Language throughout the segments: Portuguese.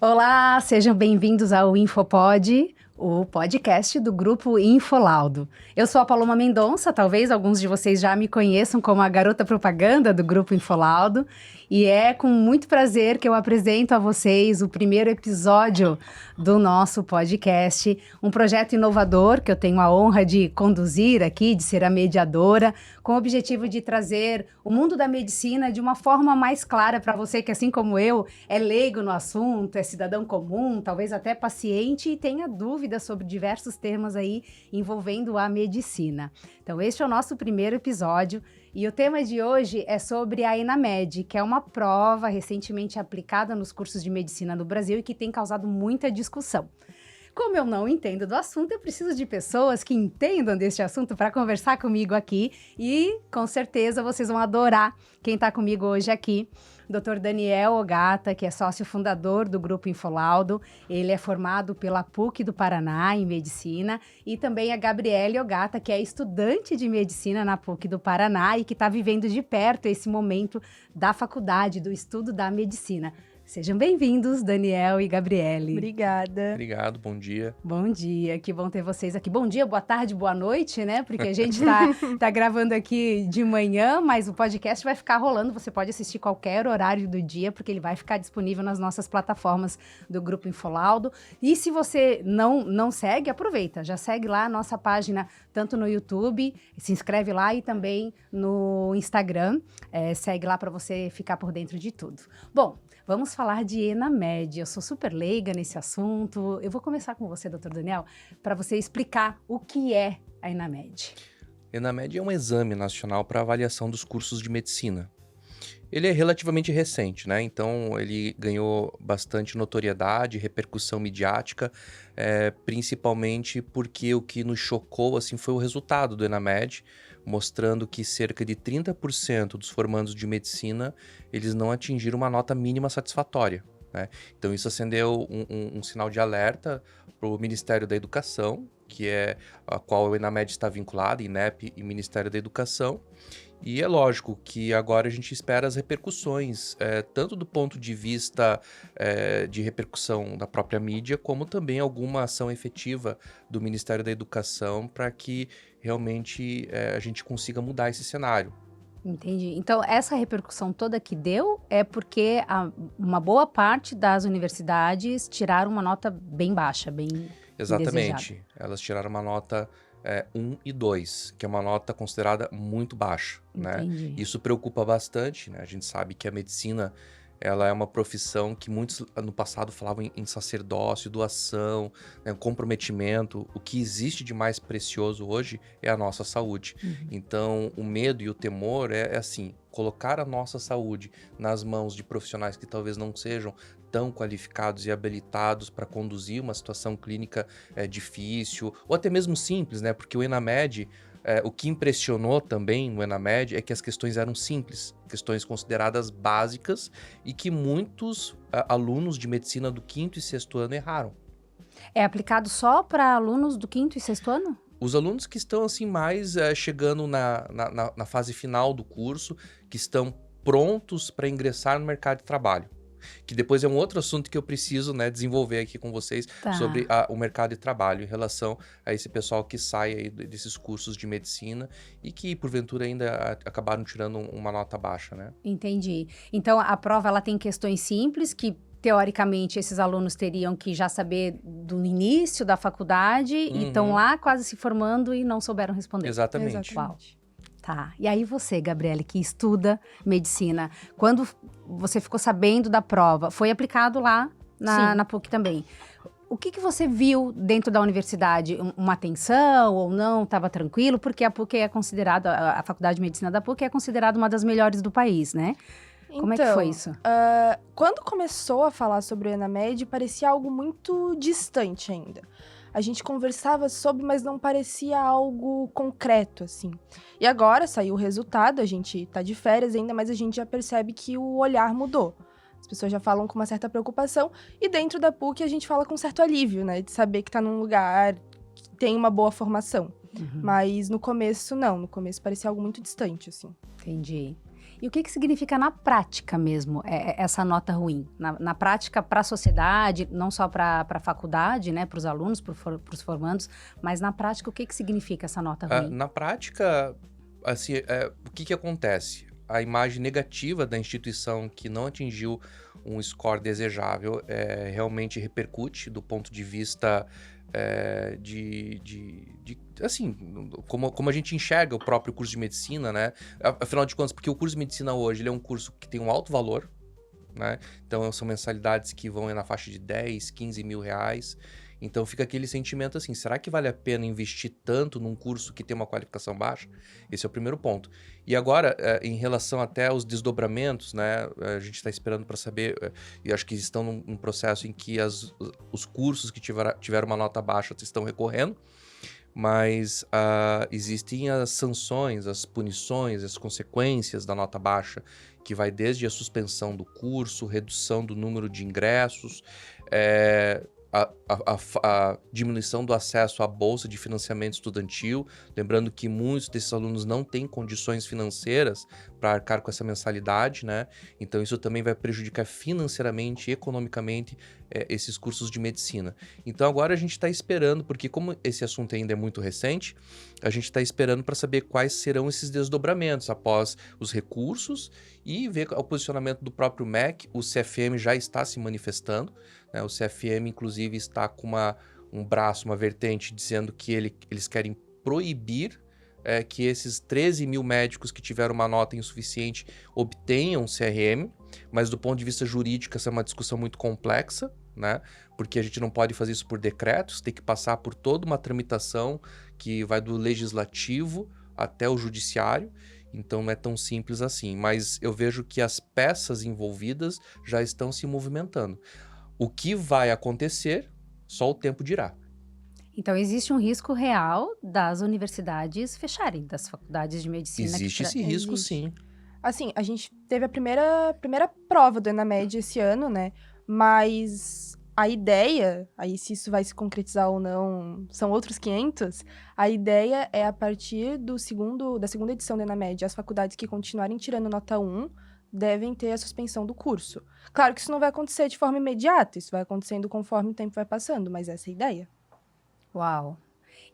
Olá, sejam bem-vindos ao Infopod, o podcast do grupo Infolaudo. Eu sou a Paloma Mendonça, talvez alguns de vocês já me conheçam como a garota propaganda do grupo Infolaudo, e é com muito prazer que eu apresento a vocês o primeiro episódio do nosso podcast, um projeto inovador que eu tenho a honra de conduzir aqui, de ser a mediadora, com o objetivo de trazer o mundo da medicina de uma forma mais clara para você que, assim como eu, é leigo no assunto, é cidadão comum, talvez até paciente e tenha dúvidas sobre diversos temas aí envolvendo a medicina. Então, este é o nosso primeiro episódio e o tema de hoje é sobre a ENAMED, que é uma prova recentemente aplicada nos cursos de medicina no Brasil e que tem causado muita discussão. Como eu não entendo do assunto, eu preciso de pessoas que entendam deste assunto para conversar comigo aqui e, com certeza, vocês vão adorar quem está comigo hoje aqui. Dr. Daniel Ogata, que é sócio fundador do Grupo Infolaudo, ele é formado pela PUC do Paraná em Medicina, e também a Gabriele Ogata, que é estudante de Medicina na PUC do Paraná e que está vivendo de perto esse momento da faculdade, do estudo da Medicina. Sejam bem-vindos, Daniel e Gabriele. Obrigada. Obrigado, bom dia. Bom dia, que bom ter vocês aqui. Bom dia, boa tarde, boa noite, né? Porque a gente tá gravando aqui de manhã, mas o podcast vai ficar rolando. Você pode assistir qualquer horário do dia, porque ele vai ficar disponível nas nossas plataformas do Grupo Infolaudo. E se você não segue, aproveita. Já segue lá a nossa página, tanto no YouTube, se inscreve lá e também no Instagram. Segue lá para você ficar por dentro de tudo. Bom, vamos falar de ENAMED. Eu sou super leiga nesse assunto. Eu vou começar com você, Dr. Daniel, para você explicar o que é a ENAMED. ENAMED é um exame nacional para avaliação dos cursos de medicina. Ele é relativamente recente, né? Então ele ganhou bastante notoriedade, repercussão midiática, principalmente porque o que nos chocou assim, foi o resultado do ENAMED, mostrando que cerca de 30% dos formandos de medicina eles não atingiram uma nota mínima satisfatória, né? Então isso acendeu um sinal de alerta para o Ministério da Educação, que é a qual o ENAMED está vinculado, INEP e Ministério da Educação. E é lógico que agora a gente espera as repercussões, tanto do ponto de vista de repercussão da própria mídia, como também alguma ação efetiva do Ministério da Educação para que realmente a gente consiga mudar esse cenário. Entendi. Então, essa repercussão toda que deu é porque uma boa parte das universidades tiraram uma nota bem baixa, bem Exatamente. indesejada. Elas tiraram uma nota 1 e 2, que é uma nota considerada muito baixa, né? Isso preocupa bastante, né? A gente sabe que a medicina, ela é uma profissão que muitos no passado falavam em sacerdócio, doação, né, comprometimento. O que existe de mais precioso hoje é a nossa saúde. Então, o medo e o temor é assim, colocar a nossa saúde nas mãos de profissionais que talvez não sejam tão qualificados e habilitados para conduzir uma situação clínica difícil, ou até mesmo simples, né? Porque o ENAMED, o que impressionou também no ENAMED é que as questões eram simples, questões consideradas básicas e que muitos alunos de medicina do 5º e 6º ano erraram. É aplicado só para alunos do 5º e 6º ano? Os alunos que estão assim mais chegando na fase final do curso, que estão prontos para ingressar no mercado de trabalho. Que depois é um outro assunto que eu preciso, né, desenvolver aqui com vocês sobre o mercado de trabalho em relação a esse pessoal que sai aí desses cursos de medicina e que porventura ainda acabaram tirando uma nota baixa, né? Entendi. Então a prova ela tem questões simples que teoricamente esses alunos teriam que já saber do início da faculdade e estão lá quase se formando e não souberam responder. Exatamente. Uau. Tá. E aí você, Gabriele, que estuda medicina, quando você ficou sabendo da prova, foi aplicado lá na PUC também. O que você viu dentro da universidade? Uma atenção ou não? Estava tranquilo? Porque a PUC é considerada, a Faculdade de Medicina da PUC é considerada uma das melhores do país, né? Como é que foi isso? Quando começou a falar sobre o ENAMED, parecia algo muito distante ainda. A gente conversava sobre, mas não parecia algo concreto, assim. E agora saiu o resultado, a gente tá de férias ainda, mas a gente já percebe que o olhar mudou. As pessoas já falam com uma certa preocupação, e dentro da PUC a gente fala com um certo alívio, né? De saber que tá num lugar que tem uma boa formação. Mas no começo, não. No começo parecia algo muito distante, assim. Entendi. E o que significa na prática mesmo essa nota ruim? Na prática para a sociedade, não só para a faculdade, né, para os alunos, para os formandos, mas na prática o que significa essa nota ruim? Na prática, assim, o que acontece? A imagem negativa da instituição que não atingiu um score desejável realmente repercute do ponto de vista assim, como a gente enxerga o próprio curso de medicina, né? Afinal de contas, porque o curso de medicina hoje ele é um curso que tem um alto valor, né? Então são mensalidades que vão na faixa de 10, 15 mil reais. Então fica aquele sentimento assim, será que vale a pena investir tanto num curso que tem uma qualificação baixa? Esse é o primeiro ponto. E agora, em relação até aos desdobramentos, né? A gente está esperando para saber, e acho que estão num processo em que os cursos que tiveram uma nota baixa estão recorrendo, mas existem as sanções, as punições, as consequências da nota baixa, que vai desde a suspensão do curso, redução do número de ingressos, a diminuição do acesso à bolsa de financiamento estudantil, lembrando que muitos desses alunos não têm condições financeiras para arcar com essa mensalidade, né? Então isso também vai prejudicar financeiramente e economicamente esses cursos de medicina. Então agora a gente está esperando, porque como esse assunto ainda é muito recente, a gente está esperando para saber quais serão esses desdobramentos após os recursos e ver o posicionamento do próprio MEC. O CFM já está se manifestando, né? O CFM, inclusive, está com um braço, uma vertente, dizendo que eles querem proibir que esses 13 mil médicos que tiveram uma nota insuficiente obtenham CRM, mas do ponto de vista jurídico essa é uma discussão muito complexa, né? Porque a gente não pode fazer isso por decretos, tem que passar por toda uma tramitação que vai do legislativo até o judiciário, então não é tão simples assim, mas eu vejo que as peças envolvidas já estão se movimentando. O que vai acontecer, só o tempo dirá. Então, existe um risco real das universidades fecharem, das faculdades de medicina. Existe esse risco, sim. Assim, a gente teve a primeira prova do ENAMED esse ano, né? Mas a ideia, aí se isso vai se concretizar ou não, são outros 500. A ideia é a partir da segunda edição do ENAMED, as faculdades que continuarem tirando nota 1 devem ter a suspensão do curso. Claro que isso não vai acontecer de forma imediata, isso vai acontecendo conforme o tempo vai passando, mas essa é a ideia. Uau!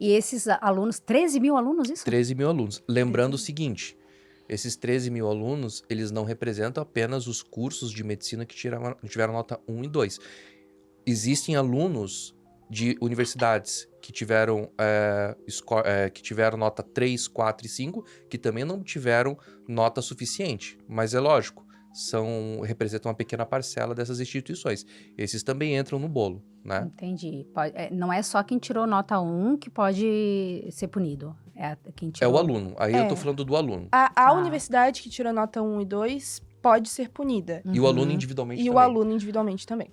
E esses alunos, 13 mil alunos, isso? 13 mil alunos. Lembrando o seguinte, esses 13 mil alunos, eles não representam apenas os cursos de medicina que tiveram nota 1 e 2. Existem alunos de universidades que tiveram nota 3, 4 e 5, que também não tiveram nota suficiente. Mas é lógico, representam uma pequena parcela dessas instituições. Esses também entram no bolo, né? Entendi. Não é só quem tirou nota 1 que pode ser punido. Quem tirou... É o aluno. Aí eu tô falando do aluno. A universidade que tirou nota 1 e 2 pode ser punida. E o aluno individualmente também. E o aluno individualmente também.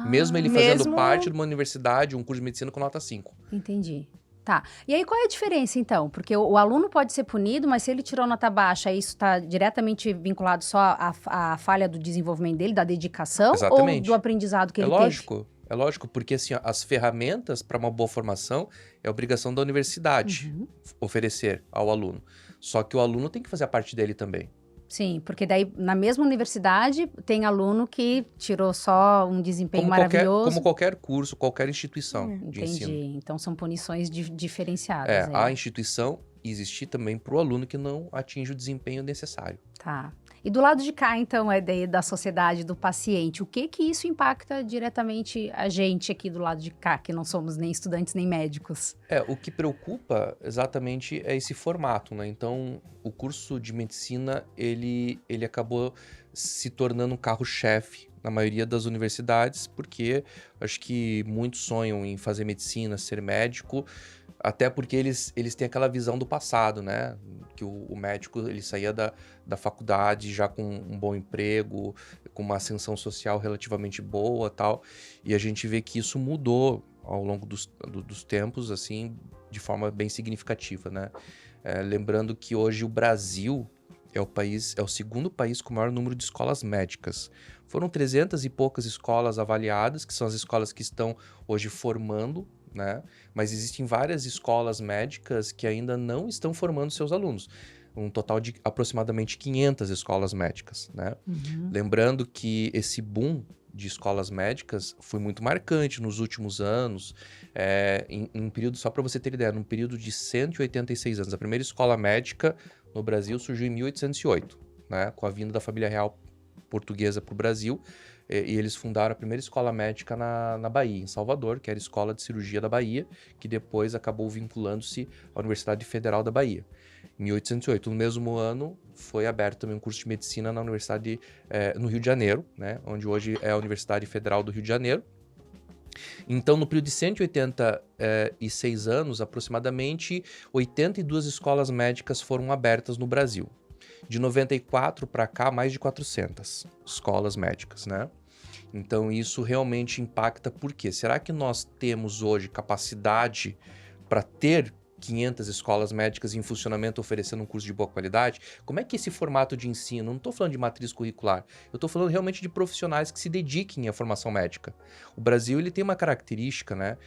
Mesmo ele fazendo parte de uma universidade, um curso de medicina com nota 5. Entendi. Tá. E aí, qual é a diferença, então? Porque o aluno pode ser punido, mas se ele tirou nota baixa, isso está diretamente vinculado só à falha do desenvolvimento dele, da dedicação? Exatamente. Ou do aprendizado que ele teve? É lógico, porque assim, as ferramentas para uma boa formação é obrigação da universidade oferecer ao aluno. Só que o aluno tem que fazer a parte dele também. Sim, porque daí na mesma universidade tem aluno que tirou só um desempenho maravilhoso. Como qualquer curso, qualquer instituição de ensino. Entendi, então são punições diferenciadas. A instituição existir também para o aluno que não atinge o desempenho necessário. Tá. E do lado de cá, então, da sociedade, do paciente, o que isso impacta diretamente a gente aqui do lado de cá, que não somos nem estudantes nem médicos? O que preocupa exatamente é esse formato, né? Então, o curso de medicina, ele acabou se tornando um carro-chefe na maioria das universidades, porque acho que muitos sonham em fazer medicina, ser médico, até porque eles têm aquela visão do passado, né? Que o médico ele saía da faculdade já com um bom emprego, com uma ascensão social relativamente boa e tal. E a gente vê que isso mudou ao longo dos tempos, assim, de forma bem significativa, né? Lembrando que hoje o Brasil é o segundo país com o maior número de escolas médicas. Foram 300 e poucas escolas avaliadas, que são as escolas que estão hoje formando, né? Mas existem várias escolas médicas que ainda não estão formando seus alunos. um total de aproximadamente 500 escolas médicas, né? Lembrando que esse boom de escolas médicas foi muito marcante nos últimos anos, em um período, só para você ter ideia, num período de 186 anos. A primeira escola médica no Brasil surgiu em 1808, né, com a vinda da família real portuguesa para o Brasil, e eles fundaram a primeira escola médica na Bahia, em Salvador, que era a Escola de Cirurgia da Bahia, que depois acabou vinculando-se à Universidade Federal da Bahia. Em 1808, no mesmo ano, foi aberto também um curso de medicina na Universidade, no Rio de Janeiro, né, onde hoje é a Universidade Federal do Rio de Janeiro. Então, no período de 186 anos, aproximadamente 82 escolas médicas foram abertas no Brasil. De 94 para cá, mais de 400 escolas médicas, né? Então, isso realmente impacta. Por quê? Será que nós temos hoje capacidade para ter 500 escolas médicas em funcionamento oferecendo um curso de boa qualidade? Como é que esse formato de ensino, não estou falando de matriz curricular, eu estou falando realmente de profissionais que se dediquem à formação médica. O Brasil, ele tem uma característica, né?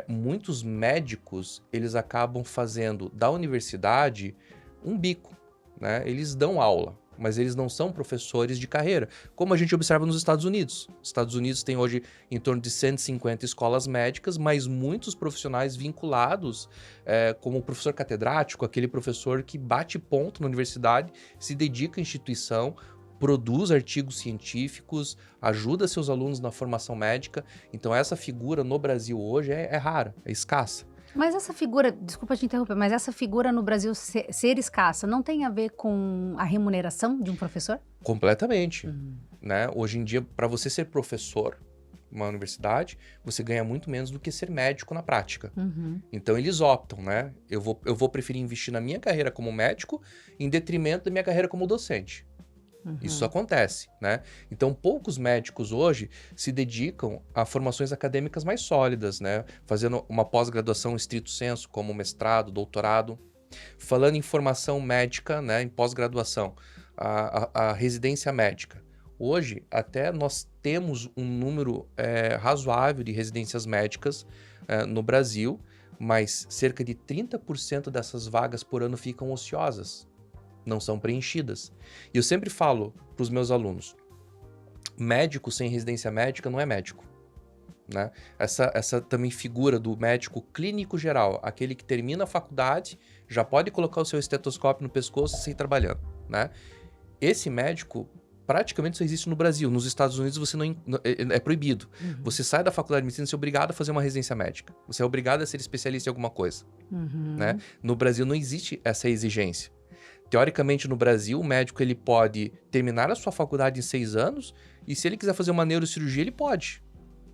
Muitos médicos, eles acabam fazendo da universidade um bico, né? Eles dão aula, mas eles não são professores de carreira, como a gente observa nos Estados Unidos. Os Estados Unidos têm hoje em torno de 150 escolas médicas, mas muitos profissionais vinculados, como o professor catedrático, aquele professor que bate ponto na universidade, se dedica à instituição, produz artigos científicos, ajuda seus alunos na formação médica. Então essa figura no Brasil hoje é rara, é escassa. Mas essa figura, desculpa te interromper, mas essa figura no Brasil ser escassa não tem a ver com a remuneração de um professor? Completamente, né? Hoje em dia, para você ser professor numa universidade, você ganha muito menos do que ser médico na prática. Então eles optam, né? Eu vou preferir investir na minha carreira como médico em detrimento da minha carreira como docente. Isso acontece, né? Então, poucos médicos hoje se dedicam a formações acadêmicas mais sólidas, né? Fazendo uma pós-graduação estrito sensu, como mestrado, doutorado. Falando em formação médica, né? Em pós-graduação, a residência médica. Hoje, até nós temos um número razoável de residências médicas no Brasil, mas cerca de 30% dessas vagas por ano ficam ociosas. Não são preenchidas. E eu sempre falo para os meus alunos, médico sem residência médica não é médico, né? Essa também figura do médico clínico geral, aquele que termina a faculdade, já pode colocar o seu estetoscópio no pescoço e sair trabalhando, né? Esse médico praticamente só existe no Brasil. Nos Estados Unidos você é proibido. Você sai da faculdade de medicina, você é obrigado a fazer uma residência médica. Você é obrigado a ser especialista em alguma coisa, né? No Brasil não existe essa exigência. Teoricamente, no Brasil, o médico ele pode terminar a sua faculdade em 6 anos e se ele quiser fazer uma neurocirurgia, ele pode.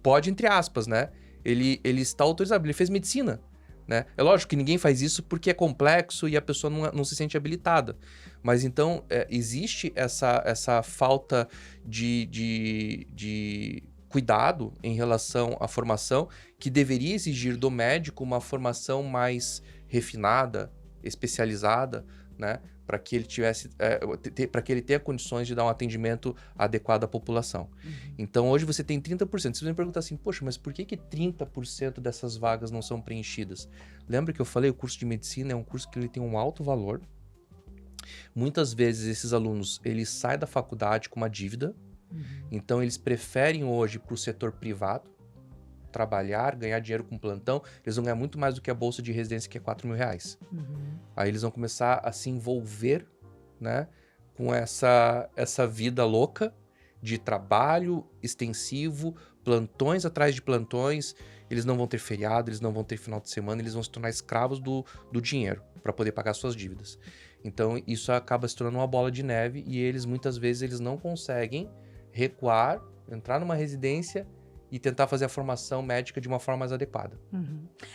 Pode, entre aspas, né? Ele está autorizado, ele fez medicina, né? É lógico que ninguém faz isso porque é complexo e a pessoa não se sente habilitada. Mas então, existe essa falta de cuidado em relação à formação que deveria exigir do médico uma formação mais refinada, especializada, né? Para que ele para que ele tenha condições de dar um atendimento adequado à população. Então, hoje você tem 30%. Você vai me perguntar assim, poxa, mas por que 30% dessas vagas não são preenchidas? Lembra que eu falei, o curso de medicina é um curso que ele tem um alto valor. Muitas vezes esses alunos, eles saem da faculdade com uma dívida, então eles preferem hoje para o setor privado, trabalhar, ganhar dinheiro com plantão, eles vão ganhar muito mais do que a bolsa de residência, que é R$4.000. Aí eles vão começar a se envolver, né, com essa vida louca de trabalho extensivo, plantões atrás de plantões, eles não vão ter feriado, eles não vão ter final de semana, eles vão se tornar escravos do dinheiro para poder pagar suas dívidas. Então isso acaba se tornando uma bola de neve e eles muitas vezes eles não conseguem recuar, entrar numa residência e tentar fazer a formação médica de uma forma mais adequada.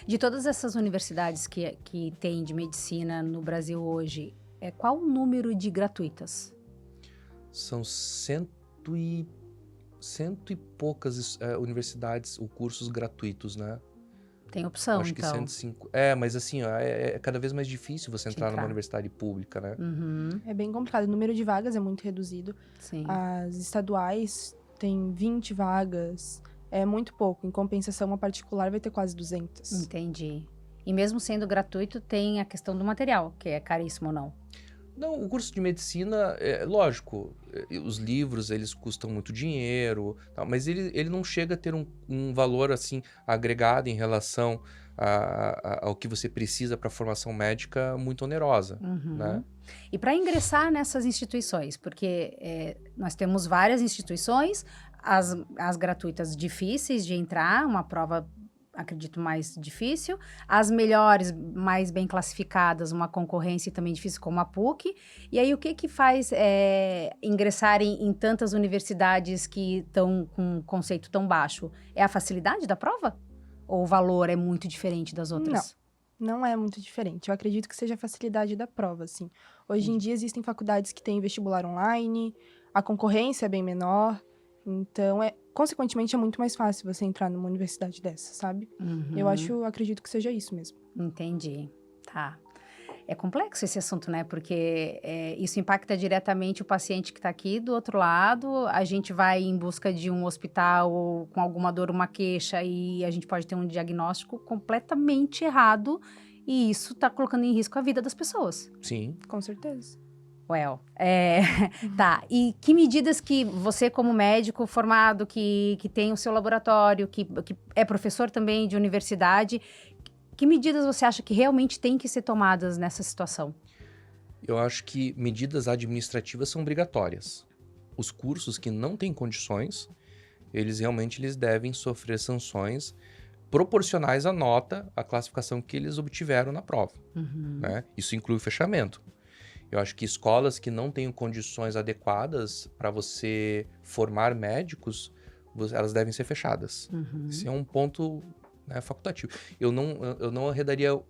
De todas essas universidades que tem de medicina no Brasil hoje, qual o número de gratuitas? São cento e poucas universidades ou cursos gratuitos, né? Tem opção, acho então. Que 105. Mas assim, é cada vez mais difícil você entrar numa universidade pública, né? É bem complicado. O número de vagas é muito reduzido. Sim. As estaduais têm 20 vagas. É muito pouco. Em compensação, a particular vai ter quase 200. Entendi. E mesmo sendo gratuito, tem a questão do material, que é caríssimo ou não? Não, o curso de medicina, lógico, os livros, eles custam muito dinheiro, tal, mas ele não chega a ter um valor, assim, agregado em relação ao que você precisa para a formação médica muito onerosa, né? E para ingressar nessas instituições, porque nós temos várias instituições, as gratuitas difíceis de entrar, uma prova, acredito, mais difícil, as melhores, mais bem classificadas, uma concorrência também difícil, como a PUC. E aí, o que faz ingressar em tantas universidades que estão com um conceito tão baixo? É a facilidade da prova? Ou o valor é muito diferente das outras? Não é muito diferente. Eu acredito que seja a facilidade da prova, assim. Hoje em dia, existem faculdades que têm vestibular online, a concorrência é bem menor, então, consequentemente, é muito mais fácil você entrar numa universidade dessa, sabe? Eu acredito que seja isso mesmo. Entendi. Tá. É complexo esse assunto, né? Porque isso impacta diretamente o paciente que está aqui do outro lado. A gente vai em busca de um hospital com alguma dor, uma queixa, e a gente pode ter um diagnóstico completamente errado. E isso está colocando em risco a vida das pessoas. Sim. Com certeza. Tá. E que medidas que você, como médico formado, que tem o seu laboratório, que é professor também de universidade, que medidas você acha que realmente tem que ser tomadas nessa situação? Eu acho que medidas administrativas são obrigatórias. Os cursos que não têm condições, eles devem sofrer sanções proporcionais à nota, à classificação que eles obtiveram na prova, né? Isso inclui o fechamento. Eu acho que escolas que não tenham condições adequadas para você formar médicos, elas devem ser fechadas. Esse é um ponto, né, facultativo. Eu não arredaria 1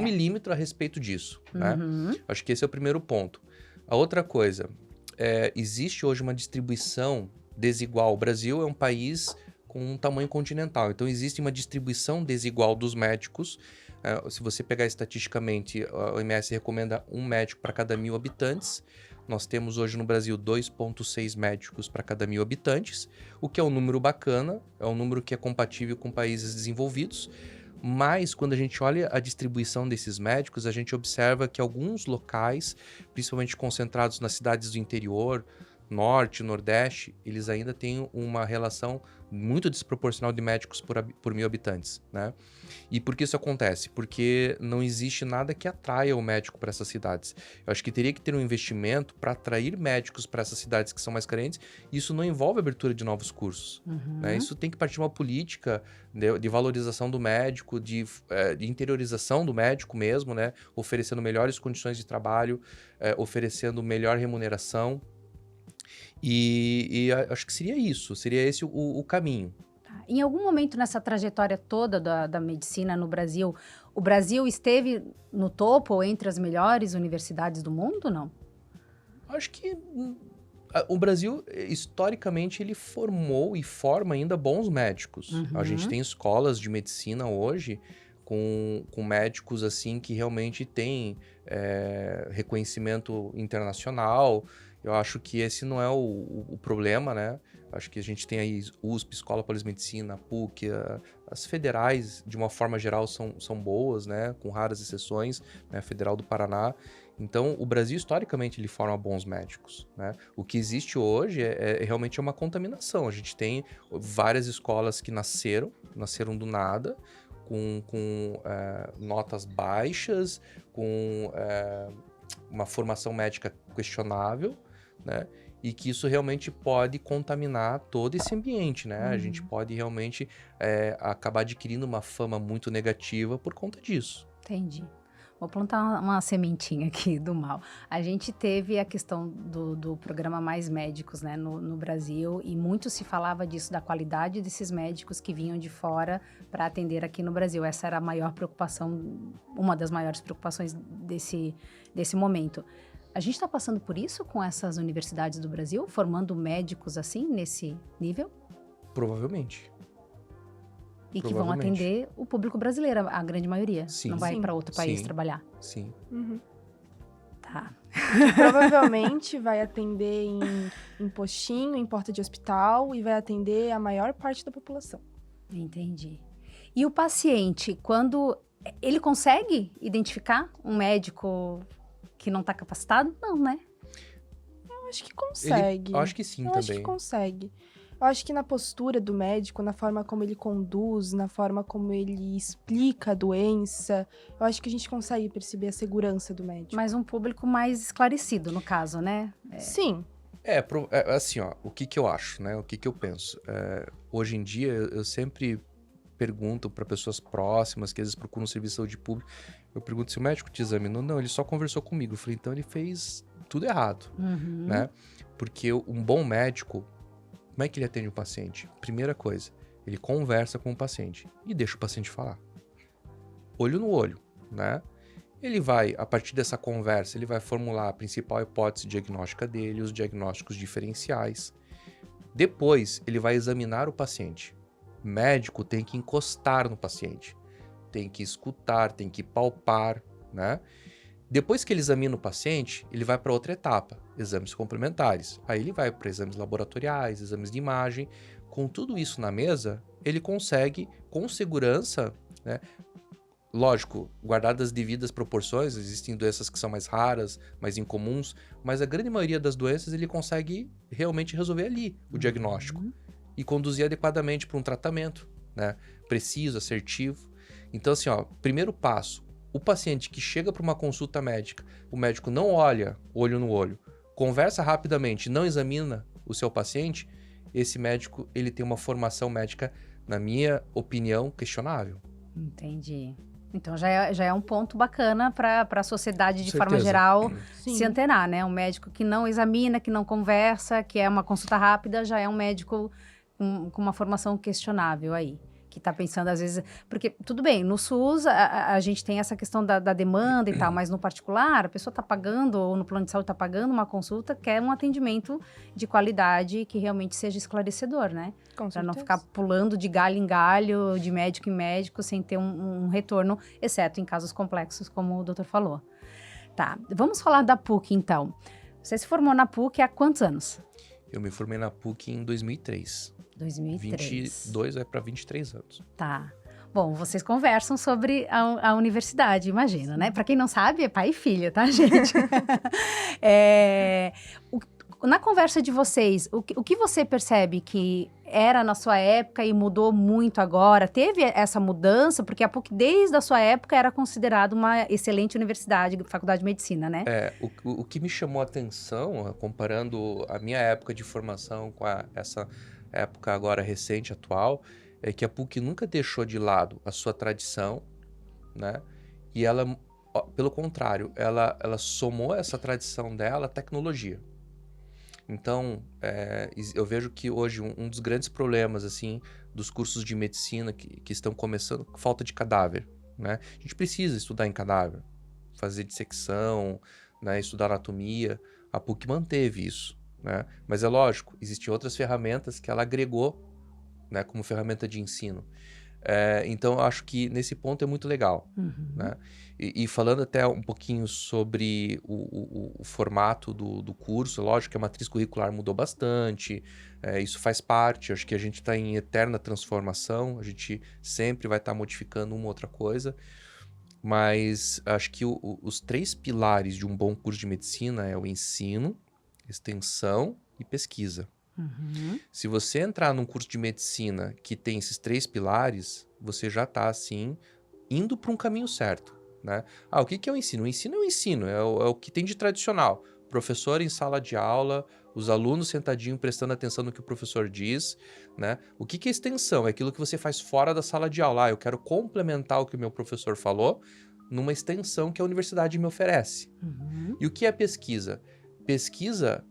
milímetro a respeito disso, né? Acho que esse é o primeiro ponto. A outra coisa, existe hoje uma distribuição desigual. O Brasil é um país com um tamanho continental, então existe uma distribuição desigual dos médicos. Se você pegar estatisticamente, a OMS recomenda um médico para cada 1.000 habitantes. Nós temos hoje no Brasil 2,6 médicos para cada 1.000 habitantes, o que é um número bacana, é um número que é compatível com países desenvolvidos. Mas quando a gente olha a distribuição desses médicos, a gente observa que alguns locais, principalmente concentrados nas cidades do interior, norte, nordeste, eles ainda têm uma relação muito desproporcional de médicos por 1.000 habitantes, né? E por que isso acontece? Porque não existe nada que atraia o médico para essas cidades. Eu acho que teria que ter um investimento para atrair médicos para essas cidades que são mais carentes, e isso não envolve a abertura de novos cursos, né? Isso tem que partir de uma política de valorização do médico, de interiorização do médico mesmo, né? Oferecendo melhores condições de trabalho, oferecendo melhor remuneração. E acho que seria esse o caminho. Em algum momento nessa trajetória toda da medicina no Brasil, o Brasil esteve no topo ou entre as melhores universidades do mundo, não? Acho que o Brasil, historicamente, ele formou e forma ainda bons médicos. A gente tem escolas de medicina hoje com médicos assim que realmente têm reconhecimento internacional. Eu acho que esse não é o problema, né? Acho que a gente tem aí USP, Escola Paulista de Medicina, PUC, as federais, de uma forma geral, são boas, né? Com raras exceções, né? Federal do Paraná. Então, o Brasil, historicamente, ele forma bons médicos, né? O que existe hoje realmente uma contaminação. A gente tem várias escolas que nasceram do nada, com notas baixas, com uma formação médica questionável, né? E que isso realmente pode contaminar todo esse ambiente, né? A gente pode realmente acabar adquirindo uma fama muito negativa por conta disso. Entendi. Vou plantar uma sementinha aqui do mal. A gente teve a questão do programa Mais Médicos, né, no Brasil, e muito se falava disso, da qualidade desses médicos que vinham de fora para atender aqui no Brasil. Essa era a maior preocupação, uma das maiores preocupações desse momento. A gente está passando por isso com essas universidades do Brasil, formando médicos assim, nesse nível? Provavelmente. E que vão atender o público brasileiro, a grande maioria. Sim. Não vai para outro país trabalhar. Sim. Tá. Que provavelmente vai atender em postinho, em porta de hospital, e vai atender a maior parte da população. Entendi. E o paciente, quando ele consegue identificar um médico que não tá capacitado? Não, né? Eu acho que consegue. Eu acho que sim Eu também. acho que consegue. Eu acho que na postura do médico, na forma como ele conduz, na forma como ele explica a doença, eu acho que a gente consegue perceber a segurança do médico. Mas um público mais esclarecido, no caso, né? Sim, Assim, ó, o que que eu acho, né? O que que eu penso? Hoje em dia, eu sempre pergunto para pessoas próximas, que às vezes procuram um serviço de saúde pública, eu pergunto se o médico te examinou. Não, ele só conversou comigo. Eu falei, então ele fez tudo errado, né? Porque um bom médico, como é que ele atende o paciente? Primeira coisa, ele conversa com o paciente e deixa o paciente falar. Olho no olho, né? Ele vai, a partir dessa conversa, ele vai formular a principal hipótese diagnóstica dele, os diagnósticos diferenciais. Depois, ele vai examinar o paciente. O médico tem que encostar no paciente, tem que escutar, tem que palpar, né? Depois que ele examina o paciente, ele vai para outra etapa, exames complementares. Aí ele vai para exames laboratoriais, exames de imagem. Com tudo isso na mesa, ele consegue, com segurança, né? Lógico, guardadas as devidas proporções, existem doenças que são mais raras, mais incomuns, mas a grande maioria das doenças ele consegue realmente resolver ali o diagnóstico e conduzir adequadamente para um tratamento, né? Preciso, assertivo. Então, assim, ó, primeiro passo, o paciente que chega para uma consulta médica, o médico não olha olho no olho, conversa rapidamente, não examina o seu paciente, esse médico ele tem uma formação médica, na minha opinião, questionável. Entendi. Então já é um ponto bacana para a sociedade, de forma Certeza. geral, sim. se antenar, né? Um médico que não examina, que não conversa, que é uma consulta rápida, já é um médico com uma formação questionável aí. Que tá pensando, às vezes... Porque, tudo bem, no SUS a gente tem essa questão da demanda e tal, mas no particular, a pessoa tá pagando, ou no plano de saúde tá pagando uma consulta, quer um atendimento de qualidade que realmente seja esclarecedor, né? Com Para não certeza. ficar pulando de galho em galho, de médico em médico, sem ter um retorno, exceto em casos complexos, como o doutor falou. Tá, vamos falar da PUC, então. Você se formou na PUC há quantos anos? Eu me formei na PUC em 2003. 2003. 22 para 23 anos. Tá. Bom, vocês conversam sobre a universidade, imagina, né? Para quem não sabe, é pai e filha, tá, gente? Na conversa de vocês, o que você percebe que era na sua época e mudou muito agora? Teve essa mudança? Porque a PUC, desde a sua época, era considerada uma excelente universidade, faculdade de medicina, né? O que me chamou a atenção, comparando a minha época de formação com essa época agora recente, atual, é que a PUC nunca deixou de lado a sua tradição, né? E ela, pelo contrário, ela somou essa tradição dela à tecnologia. Então, eu vejo que hoje um dos grandes problemas, assim, dos cursos de medicina que estão começando, falta de cadáver, né? A gente precisa estudar em cadáver, fazer dissecção, né? Estudar anatomia. A PUC manteve isso, né? Mas é lógico, existem outras ferramentas que ela agregou, né? Como ferramenta de ensino. Então, eu acho que nesse ponto é muito legal, né? E falando até um pouquinho sobre o formato do curso, lógico que a matriz curricular mudou bastante, isso faz parte, acho que a gente está em eterna transformação, a gente sempre vai estar modificando uma outra coisa, mas acho que os 3 pilares de um bom curso de medicina é o ensino, extensão e pesquisa. Se você entrar num curso de medicina que tem esses 3 pilares, você já está, assim, indo para um caminho certo, né? O que é o ensino? O ensino é o ensino, é o que tem de tradicional. Professor em sala de aula, os alunos sentadinhos prestando atenção no que o professor diz, né? O que é extensão? É aquilo que você faz fora da sala de aula. Eu quero complementar o que o meu professor falou numa extensão que a universidade me oferece. E o que é pesquisa? Pesquisa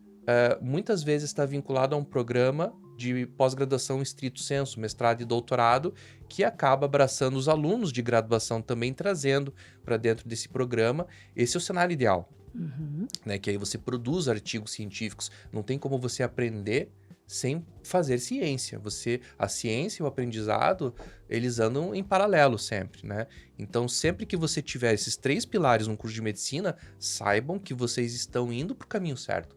muitas vezes está vinculado a um programa de pós-graduação estrito sensu, mestrado e doutorado, que acaba abraçando os alunos de graduação também, trazendo para dentro desse programa. Esse é o cenário ideal, né? Que aí você produz artigos científicos. Não tem como você aprender sem fazer ciência. A ciência e o aprendizado, eles andam em paralelo sempre, né? Então, sempre que você tiver esses 3 pilares no curso de medicina, saibam que vocês estão indo para o caminho certo.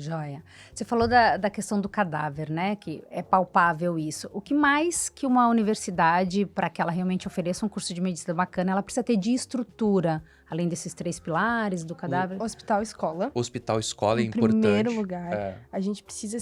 Joia. Você falou da questão do cadáver, né? Que é palpável isso. O que mais que uma universidade, para que ela realmente ofereça um curso de medicina bacana, ela precisa ter de estrutura, além desses 3 pilares do cadáver? Hospital, escola. Hospital, escola é Em importante. primeiro lugar, É. a gente precisa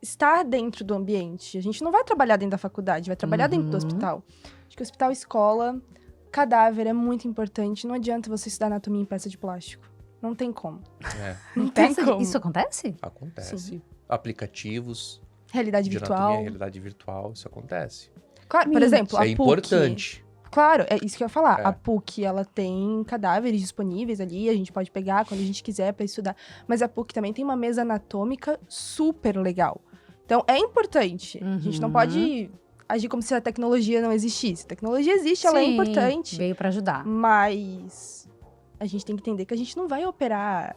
estar dentro do ambiente. A gente não vai trabalhar dentro da faculdade, vai trabalhar dentro do hospital. Acho que hospital, escola, cadáver é muito importante. Não adianta você estudar anatomia em peça de plástico. Não tem como. É, Não tem Peça de- como. Isso acontece? acontece. Sim. Aplicativos Realidade de virtual. anatomia, realidade virtual, isso acontece. Claro, por exemplo, Isso a é PUC. importante. Claro, é isso que eu ia falar. É. A PUC, ela tem cadáveres disponíveis ali, a gente pode pegar quando a gente quiser pra estudar. Mas a PUC também tem uma mesa anatômica super legal. Então, é importante. A gente não Uhum. pode agir como se a tecnologia não existisse. A tecnologia existe, ela é Sim, importante. Veio para ajudar. Mas a gente tem que entender que a gente não vai operar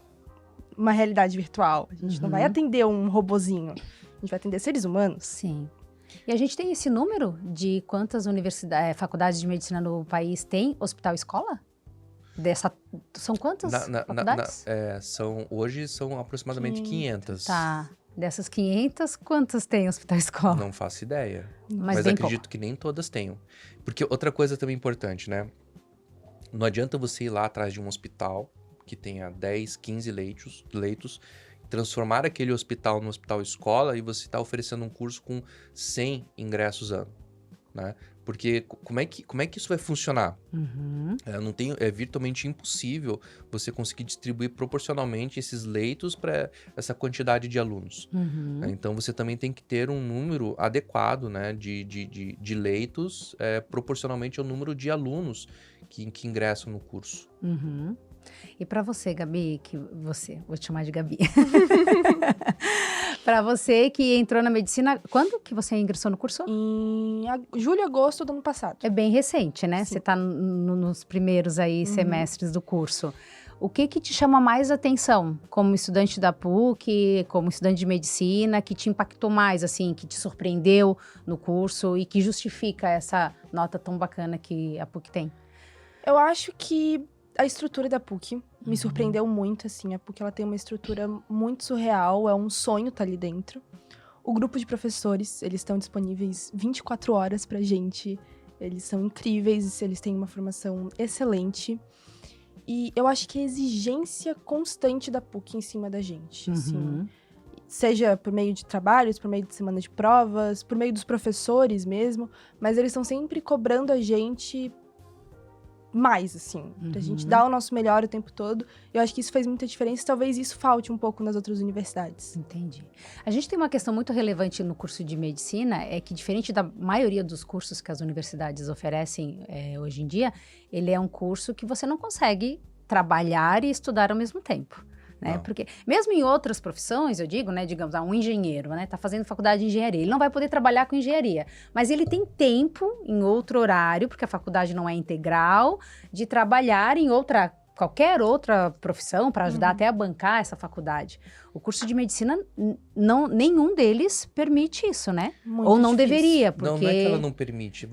uma realidade virtual. A gente não vai Uhum. atender um robozinho. A gente vai atender seres humanos. Sim. E a gente tem esse número de quantas faculdades de medicina no país tem hospital-escola? São quantas faculdades? Hoje são aproximadamente 500. Tá. Dessas 500, quantas tem hospital-escola? Não faço ideia. Mas Mas bem acredito que nem todas tenham. Porque outra coisa também importante, né? Não adianta você ir lá atrás de um hospital que tenha 10, 15 leitos, transformar aquele hospital num hospital escola e você está oferecendo um curso com 100 ingressos ano, né? Porque como é que isso vai funcionar? Uhum. É virtualmente impossível você conseguir distribuir proporcionalmente esses leitos para essa quantidade de alunos. Uhum. Então, você também tem que ter um número adequado, né, de leitos proporcionalmente ao número de alunos que ingressam no curso. Uhum. E para você, Gabi, vou te chamar de Gabi. Para você que entrou na medicina, quando que você ingressou no curso? Em julho e agosto do ano passado. É bem recente, né? Sim. Você está nos primeiros aí semestres do curso. O que te chama mais atenção como estudante da PUC, como estudante de medicina, que te impactou mais, assim, que te surpreendeu no curso e que justifica essa nota tão bacana que a PUC tem? Eu acho que a estrutura da PUC me surpreendeu muito, assim. A PUC, ela tem uma estrutura muito surreal, é um sonho estar ali dentro. O grupo de professores, eles estão disponíveis 24 horas pra gente. Eles são incríveis, eles têm uma formação excelente. E eu acho que a exigência constante da PUC em cima da gente, assim. Uhum. Seja por meio de trabalhos, por meio de semana de provas, por meio dos professores mesmo. Mas eles estão sempre cobrando a gente mais, assim. Pra gente dar o nosso melhor o tempo todo. Eu acho que isso fez muita diferença. Talvez isso falte um pouco nas outras universidades. Entendi. A gente tem uma questão muito relevante no curso de medicina, é que diferente da maioria dos cursos que as universidades oferecem hoje em dia, ele é um curso que você não consegue trabalhar e estudar ao mesmo tempo. Né? Não. Porque mesmo em outras profissões, eu digo, né, digamos, um engenheiro, né, tá fazendo faculdade de engenharia, ele não vai poder trabalhar com engenharia, mas ele tem tempo em outro horário, porque a faculdade não é integral, de trabalhar em qualquer outra profissão para ajudar até a bancar essa faculdade. O curso de medicina, nenhum deles permite isso, né? Muito Ou não difícil. deveria, porque... Não é que ela não permite,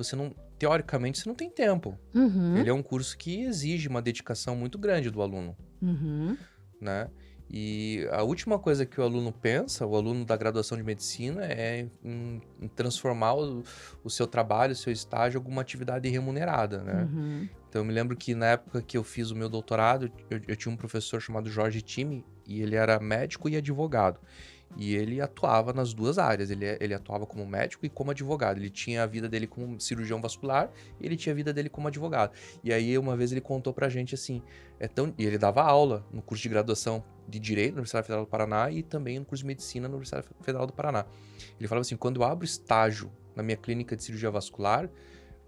teoricamente, você não tem tempo. Uhum, Ele é um curso que exige uma dedicação muito grande do aluno, uhum, né? E a última coisa que o aluno pensa, o aluno da graduação de medicina, é em transformar o seu trabalho, o seu estágio, em alguma atividade remunerada, né? uhum. Então, eu me lembro que na época que eu fiz o meu doutorado, eu tinha um professor chamado Jorge Time, e ele era médico e advogado. E ele atuava nas duas áreas, ele atuava como médico e como advogado. Ele tinha a vida dele como cirurgião vascular e ele tinha a vida dele como advogado. E aí, uma vez ele contou pra gente assim, e ele dava aula no curso de graduação de Direito na Universidade Federal do Paraná e também no curso de Medicina na Universidade Federal do Paraná. Ele falava assim, quando eu abro estágio na minha clínica de cirurgia vascular,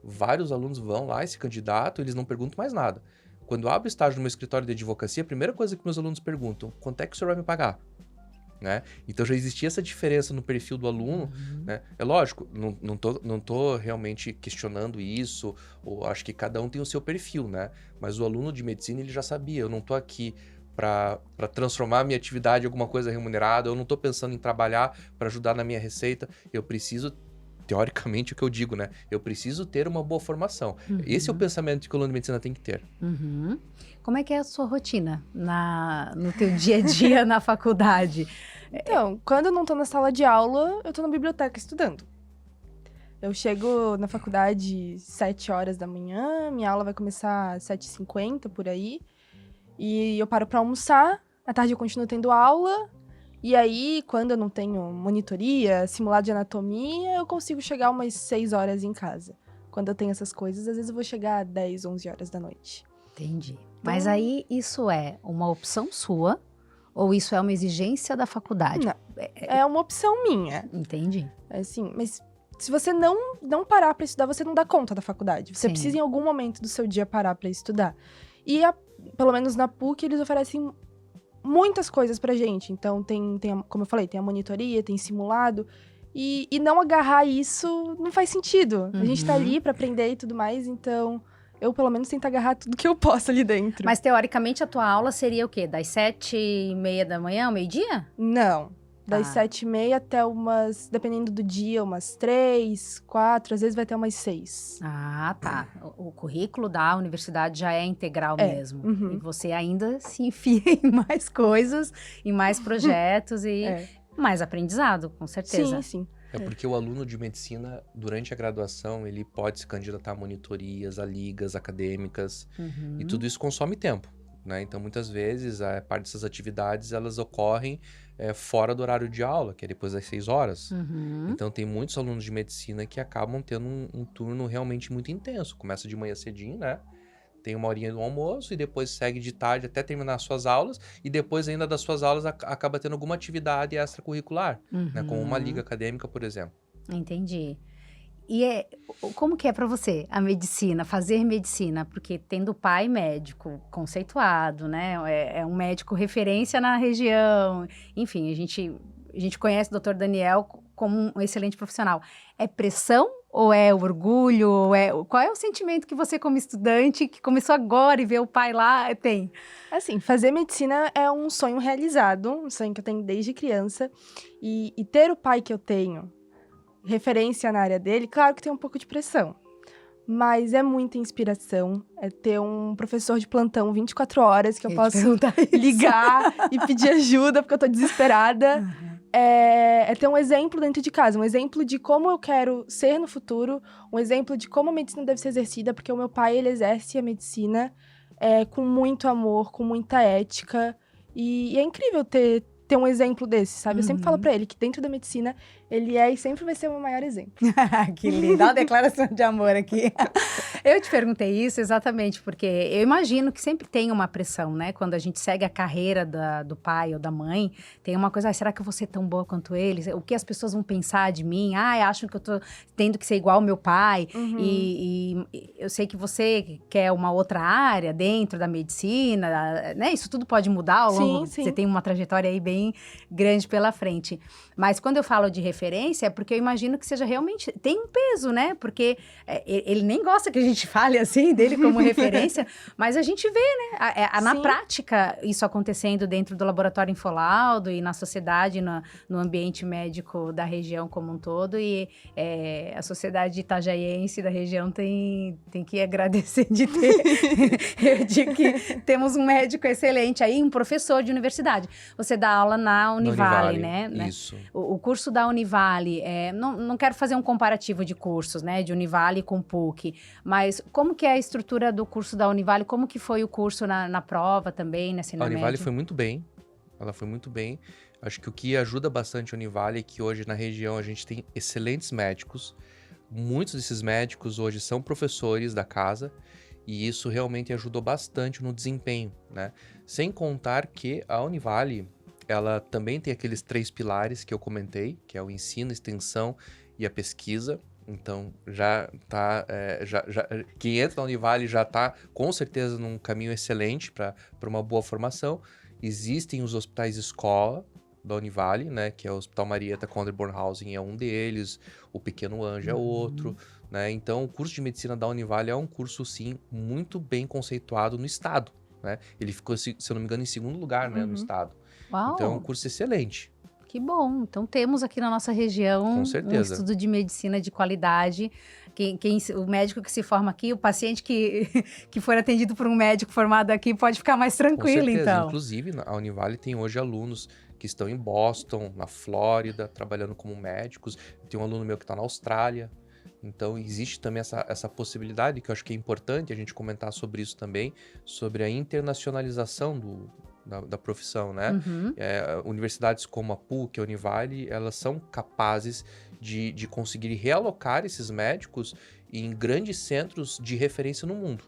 vários alunos vão lá e se candidatam, eles não perguntam mais nada. Quando eu abro estágio no meu escritório de advocacia, a primeira coisa que meus alunos perguntam, quanto é que o senhor vai me pagar? Né? Então já existia essa diferença no perfil do aluno, né? É lógico, não tô realmente questionando isso, ou acho que cada um tem o seu perfil, né? Mas o aluno de medicina, ele já sabia, eu não tô aqui para transformar a minha atividade em alguma coisa remunerada, eu não tô pensando em trabalhar para ajudar na minha receita, eu preciso, teoricamente, o que eu digo, né? Eu preciso ter uma boa formação. Esse é o pensamento que o aluno de medicina tem que ter. Uhum. Como é que é a sua rotina no teu dia a dia na faculdade? Então, quando eu não tô na sala de aula, eu tô na biblioteca estudando. Eu chego na faculdade 7 horas da manhã, minha aula vai começar às 7h50, por aí. E eu paro pra almoçar, à tarde eu continuo tendo aula. E aí, quando eu não tenho monitoria, simulado de anatomia, eu consigo chegar umas 6 horas em casa. Quando eu tenho essas coisas, às vezes eu vou chegar às 10, 11 horas da noite. Entendi. Mas aí, isso é uma opção sua ou isso é uma exigência da faculdade? Não, é uma opção minha. Entendi. Assim, mas se você não parar pra estudar, você não dá conta da faculdade. Você Sim. precisa em algum momento do seu dia parar pra estudar. E, pelo menos na PUC, eles oferecem muitas coisas pra gente. Então, como eu falei, tem a monitoria, tem simulado. E não agarrar isso não faz sentido. A gente tá ali pra aprender e tudo mais, então eu, pelo menos, tento agarrar tudo que eu posso ali dentro. Mas, teoricamente, a tua aula seria o quê? Das 7h30 da manhã ao meio-dia? Não. Das Tá. 7h30 até umas, dependendo do dia, umas 3, 4, às vezes vai até umas 6. Ah, tá. O currículo da universidade já é integral É, mesmo. uhum. E você ainda se enfia em mais coisas, em mais projetos e mais aprendizado, com certeza. Sim, sim. É porque o aluno de medicina, durante a graduação, ele pode se candidatar a monitorias, a ligas acadêmicas, e tudo isso consome tempo, né? Então, muitas vezes, a parte dessas atividades, elas ocorrem fora do horário de aula, que é depois das 6 horas. Então, tem muitos alunos de medicina que acabam tendo um turno realmente muito intenso. Começa de manhã cedinho, né? Tem uma horinha do almoço e depois segue de tarde até terminar as suas aulas. E depois ainda das suas aulas acaba tendo alguma atividade extracurricular, né? Como uma liga acadêmica, por exemplo. Entendi. E como que é pra você a medicina, fazer medicina? Porque tendo pai médico conceituado, né? É um médico referência na região. Enfim, a gente conhece o Dr. Daniel como um excelente profissional. É pressão ou é orgulho? Qual é o sentimento que você, como estudante, que começou agora e vê o pai lá, tem? Assim, fazer medicina é um sonho realizado, um sonho que eu tenho desde criança. E ter o pai que eu tenho, referência na área dele, claro que tem um pouco de pressão. Mas é muita inspiração, é ter um professor de plantão 24 horas que eu posso ligar e pedir ajuda porque eu tô desesperada. É ter um exemplo dentro de casa, um exemplo de como eu quero ser no futuro, um exemplo de como a medicina deve ser exercida, porque o meu pai, ele exerce a medicina com muito amor, com muita ética, e é incrível ter um exemplo desse, sabe? Eu sempre falo pra ele que dentro da medicina, ele é e sempre vai ser o meu maior exemplo. Que lindo, olha a declaração de amor aqui. Eu te perguntei isso exatamente porque eu imagino que sempre tem uma pressão, né? Quando a gente segue a carreira do pai ou da mãe, tem uma coisa, será que eu vou ser tão boa quanto eles? O que as pessoas vão pensar de mim? Acham que eu tô tendo que ser igual ao meu pai. E eu sei que você quer uma outra área dentro da medicina, né? Isso tudo pode mudar ao longo. Sim. Você tem uma trajetória aí bem grande pela frente. Mas quando eu falo de referência, é porque eu imagino que seja realmente... Tem um peso, né? Porque ele nem gosta que a gente fale assim dele como referência, mas a gente vê, né? Na prática, isso acontecendo dentro do laboratório Infolaudo e na sociedade, no ambiente médico da região como um todo. E a sociedade itajaiense da região tem que agradecer de ter... Eu digo que temos um médico excelente aí, um professor de universidade. Você dá aula na Univale, né? Isso. O curso da Univale, não quero fazer um comparativo de cursos, né, de Univale com PUC, mas como que é a estrutura do curso da Univale, como que foi o curso na prova também, na ensino A Univale médio? foi muito bem, ela foi muito bem. Acho que o que ajuda bastante a Univale é que hoje na região a gente tem excelentes médicos, muitos desses médicos hoje são professores da casa, e isso realmente ajudou bastante no desempenho, né? Sem contar que a Univale, ela também tem aqueles 3 pilares que eu comentei, que é o ensino, a extensão e a pesquisa. Então, já tá... quem entra na Univale já está, com certeza, num caminho excelente para uma boa formação. Existem os hospitais escola da Univale, né? Que é o Hospital Marieta Conde-Bornhausen é um deles, o Pequeno Anjo é outro, né? Então, o curso de medicina da Univale é um curso, sim, muito bem conceituado no estado, né? Ele ficou, se eu não me engano, em segundo lugar, né? No estado. Uau, Então, é um curso excelente. que bom. Então, temos aqui na nossa região Com um certeza. estudo de medicina de qualidade. O médico que se forma aqui, o paciente que for atendido por um médico formado aqui pode ficar mais Com tranquilo, certeza. então. Inclusive, a Univale tem hoje alunos que que estão em Boston, na Flórida, trabalhando como médicos. Tem um aluno meu que está na Austrália. Então, existe também essa possibilidade, que eu acho que é importante a gente comentar sobre isso também, sobre a internacionalização da profissão, né? Uhum. Universidades como a PUC, a Univale, elas são capazes de conseguir realocar esses médicos em grandes centros de referência no mundo.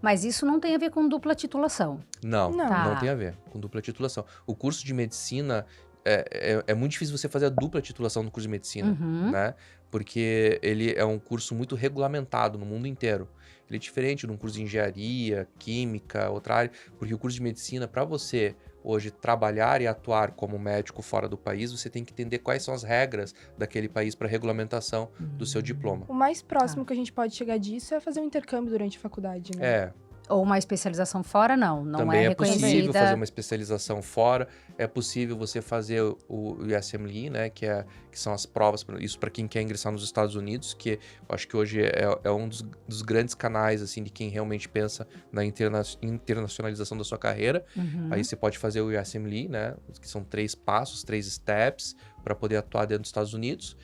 Mas isso não tem a ver com dupla titulação. Não, Não. Tá. não tem a ver com dupla titulação. O curso de medicina, é muito difícil você fazer a dupla titulação no curso de medicina, Uhum. né? Porque ele é um curso muito regulamentado no mundo inteiro. Ele é diferente de um curso de engenharia, química, outra área, porque o curso de medicina, para você hoje trabalhar e atuar como médico fora do país, você tem que entender quais são as regras daquele país para regulamentação do seu diploma. O mais próximo que a gente pode chegar disso é fazer um intercâmbio durante a faculdade, né? É, Ou uma especialização fora, não também é é possível reconhecida. fazer uma especialização fora, é possível você fazer o USMLE, né, que são as provas, isso para quem quer ingressar nos Estados Unidos, que eu acho que hoje é um dos grandes canais, assim, de quem realmente pensa na internacionalização da sua carreira. Uhum. Aí você pode fazer o USMLE, né, que são 3 passos, 3 steps para poder atuar dentro dos Estados Unidos.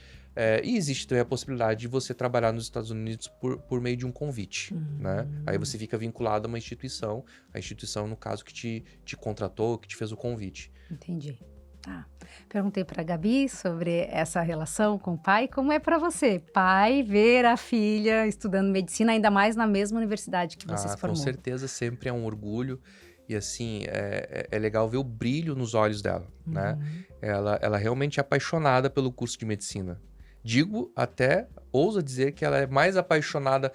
E existe também a possibilidade de você trabalhar nos Estados Unidos por meio de um convite, né? Aí você fica vinculado a uma instituição, a instituição, no caso, que te contratou, que te fez o convite. Entendi. Tá. Perguntei para Gabi sobre essa relação com o pai. Como é para você, pai, ver a filha estudando medicina, ainda mais na mesma universidade que você se formou? Com certeza, sempre é um orgulho. E assim, é legal ver o brilho nos olhos dela, né? Ela realmente é apaixonada pelo curso de medicina. Digo até, ouso dizer que ela é mais apaixonada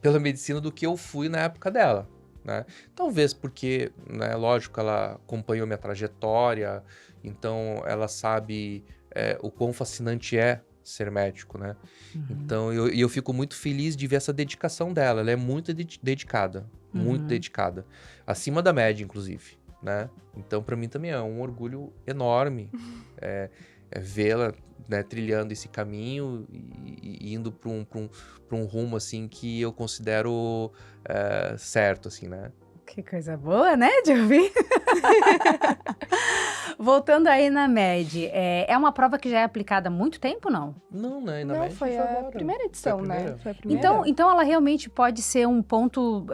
pela medicina do que eu fui na época dela, né? Talvez porque, né, lógico, ela acompanhou minha trajetória, então ela sabe o quão fascinante é ser médico, né? Então, eu fico muito feliz de ver essa dedicação dela. Ela é muito dedicada, muito dedicada. Acima da média, inclusive, né? Então, para mim também é um orgulho enorme vê-la, né, trilhando esse caminho e indo para um rumo, assim, que eu considero certo, assim, né? Que coisa boa, né, de ouvir? Voltando aí na MED, é uma prova que já é aplicada há muito tempo, não? Não, né? Na Não, média foi a agora. primeira edição, Foi a né? primeira. Foi a primeira. Então ela realmente pode ser um ponto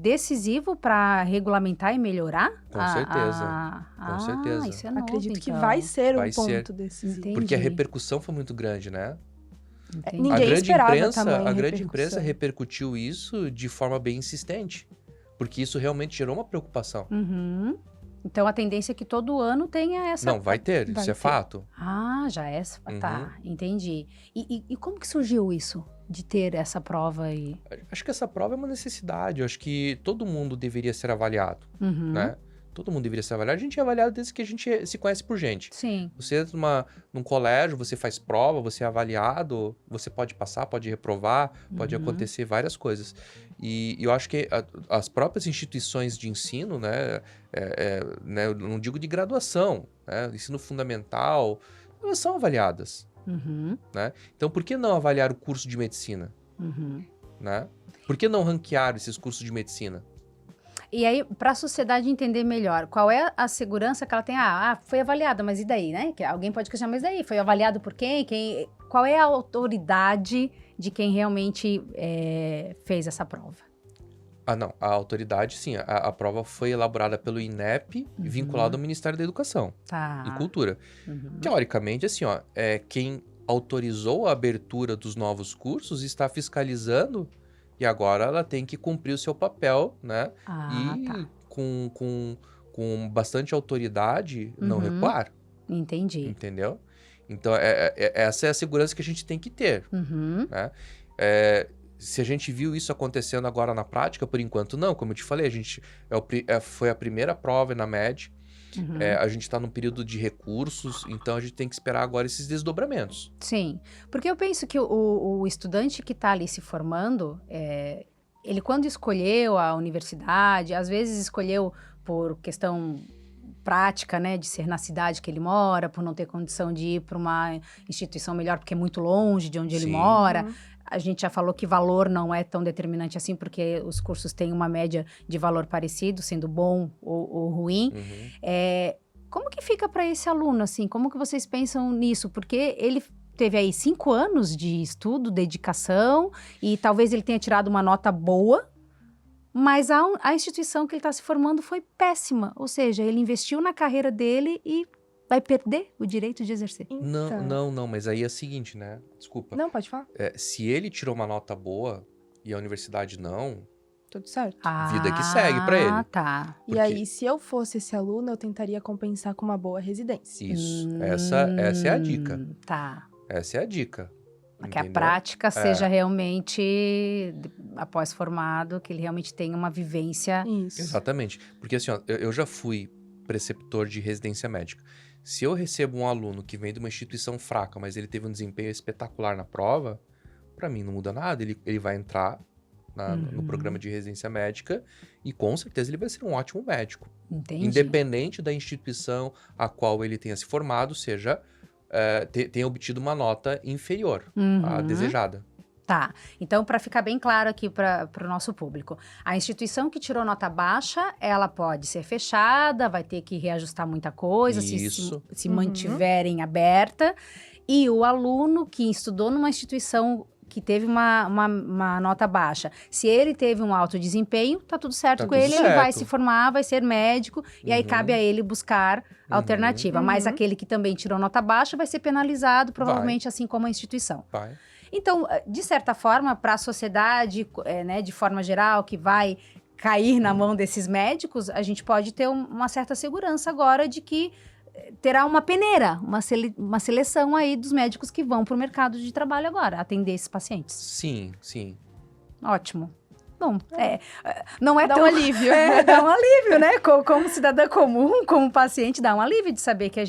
decisivo para regulamentar e melhorar? Com certeza. Com certeza. Isso é novo, Acredito que então. vai ser Vai um ser. ponto decisivo. Entendi. Porque a repercussão foi muito grande, né? Entendi. Ninguém esperava tamanha A grande repercussão. imprensa repercutiu isso de forma bem insistente. Porque isso realmente gerou uma preocupação. Uhum. Então a tendência é que todo ano tenha essa... Não, vai ter, vai isso é ter. fato. Ah, já é? Tá, entendi. E como que surgiu isso? De ter essa prova aí? Acho que essa prova é uma necessidade. Eu acho que todo mundo deveria ser avaliado, Uhum. né? Todo mundo deveria ser avaliado. A gente é avaliado desde que a gente se conhece por gente. Sim. Você entra num colégio, você faz prova, você é avaliado, você pode passar, pode reprovar, pode acontecer várias coisas. E eu acho que as próprias instituições de ensino, né, eu não digo de graduação, né, ensino fundamental, elas são avaliadas, Uhum. né? Então, por que não avaliar o curso de medicina, Uhum. né? Por que não ranquear esses cursos de medicina? E aí, para a sociedade entender melhor, qual é a segurança que ela tem? Foi avaliada, mas e daí, né? Que alguém pode questionar, mas daí? Foi avaliado por quem? Qual é a autoridade de quem realmente fez essa prova? Não. A autoridade, sim. A prova foi elaborada pelo INEP, vinculado ao Ministério da Educação Tá. e Cultura. Uhum. Teoricamente, assim, quem autorizou a abertura dos novos cursos está fiscalizando e agora ela tem que cumprir o seu papel, né? Tá. Com bastante autoridade, não recuar, Entendi. entendeu? Então, essa é a segurança que a gente tem que ter, Uhum. né? Se a gente viu isso acontecendo agora na prática, por enquanto não. Como eu te falei, a gente foi a primeira prova na MED. Uhum. A gente está num período de recursos, então a gente tem que esperar agora esses desdobramentos. Sim, porque eu penso que o estudante que está ali se formando, ele quando escolheu a universidade, às vezes escolheu por questão prática, né, de ser na cidade que ele mora, por não ter condição de ir para uma instituição melhor, porque é muito longe de onde ele Sim. mora. A gente já falou que valor não é tão determinante assim, porque os cursos têm uma média de valor parecido, sendo bom ou ruim. Como que fica para esse aluno, assim? Como que vocês pensam nisso? Porque ele teve aí 5 anos de estudo, dedicação, e talvez ele tenha tirado uma nota boa, mas a instituição que ele está se formando foi péssima. Ou seja, ele investiu na carreira dele e vai perder o direito de exercer. Não, mas aí é o seguinte, né? Desculpa. Não, pode falar. Se ele tirou uma nota boa e a universidade não, Tudo certo. vida que segue pra ele. Ah, tá. E aí, se eu fosse esse aluno, eu tentaria compensar com uma boa residência. Isso, essa é a dica. Tá. Essa é a dica. Para que a entendeu? prática seja realmente, após formado, que ele realmente tenha uma vivência. Isso. Exatamente. Porque assim, ó, eu já fui preceptor de residência médica. Se eu recebo um aluno que vem de uma instituição fraca, mas ele teve um desempenho espetacular na prova, pra mim não muda nada. Ele vai entrar no programa de residência médica e com certeza ele vai ser um ótimo médico. Entendi. Independente da instituição a qual ele tenha se formado, seja tenha obtido uma nota inferior à desejada. Tá. Então, para ficar bem claro aqui para o nosso público, a instituição que tirou nota baixa, ela pode ser fechada, vai ter que reajustar muita coisa, se mantiverem aberta, e o aluno que estudou numa instituição que teve uma nota baixa, se ele teve um alto desempenho, tá tudo certo com ele, ele vai se formar, vai ser médico, e aí cabe a ele buscar alternativa. Mas aquele que também tirou nota baixa vai ser penalizado, provavelmente assim como a instituição. Vai. Então, de certa forma, para a sociedade, né, de forma geral, que vai cair na mão desses médicos, a gente pode ter uma certa segurança agora de que terá uma peneira, uma seleção aí dos médicos que vão para o mercado de trabalho agora, atender esses pacientes. Sim. Ótimo. Bom, não é Dá tão... um alívio. Dá um alívio, né? Como cidadã comum, como paciente, dá um alívio de saber que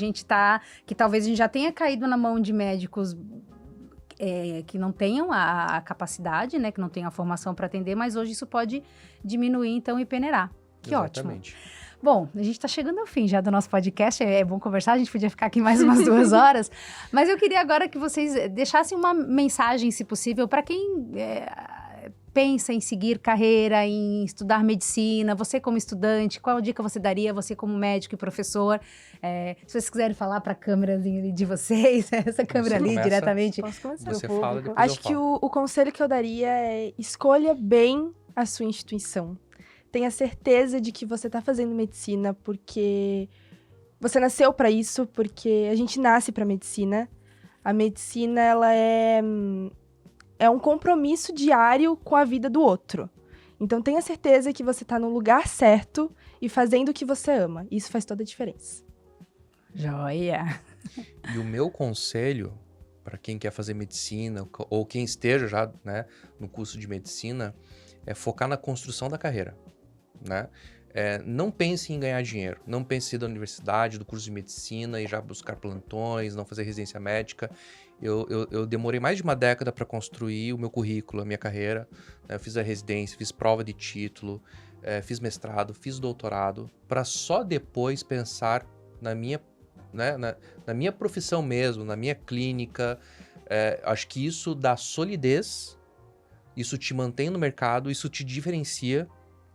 que talvez a gente já tenha caído na mão de médicos que não tenham a capacidade, né? Que não tenham a formação para atender, mas hoje isso pode diminuir, então, e peneirar. Que Exatamente. ótimo. Bom, a gente está chegando ao fim já do nosso podcast, é bom conversar, a gente podia ficar aqui mais umas 2 horas, mas eu queria agora que vocês deixassem uma mensagem, se possível, para quem pensa em seguir carreira, em estudar medicina, você como estudante, qual dica você daria, você como médico e professor? Se vocês quiserem falar para a câmera de vocês, essa câmera ali começa. diretamente. Posso começar? Você fala, depois Acho eu que falo. o conselho que eu daria é escolha bem a sua instituição. Tenha certeza de que você está fazendo medicina porque você nasceu para isso, porque a gente nasce para medicina. A medicina, ela é um compromisso diário com a vida do outro. Então, tenha certeza que você está no lugar certo e fazendo o que você ama. Isso faz toda a diferença. Joia! E o meu conselho para quem quer fazer medicina ou quem esteja já, né, no curso de medicina é focar na construção da carreira, né? Não pense em ganhar dinheiro, não pense em ir da universidade, do curso de medicina e já buscar plantões, não fazer residência médica. Eu demorei mais de uma década para construir o meu currículo, a minha carreira. Eu fiz a residência, fiz prova de título, fiz mestrado, fiz doutorado, para só depois pensar na minha, né, na minha profissão mesmo, na minha clínica. Acho que isso dá solidez, isso te mantém no mercado, isso te diferencia.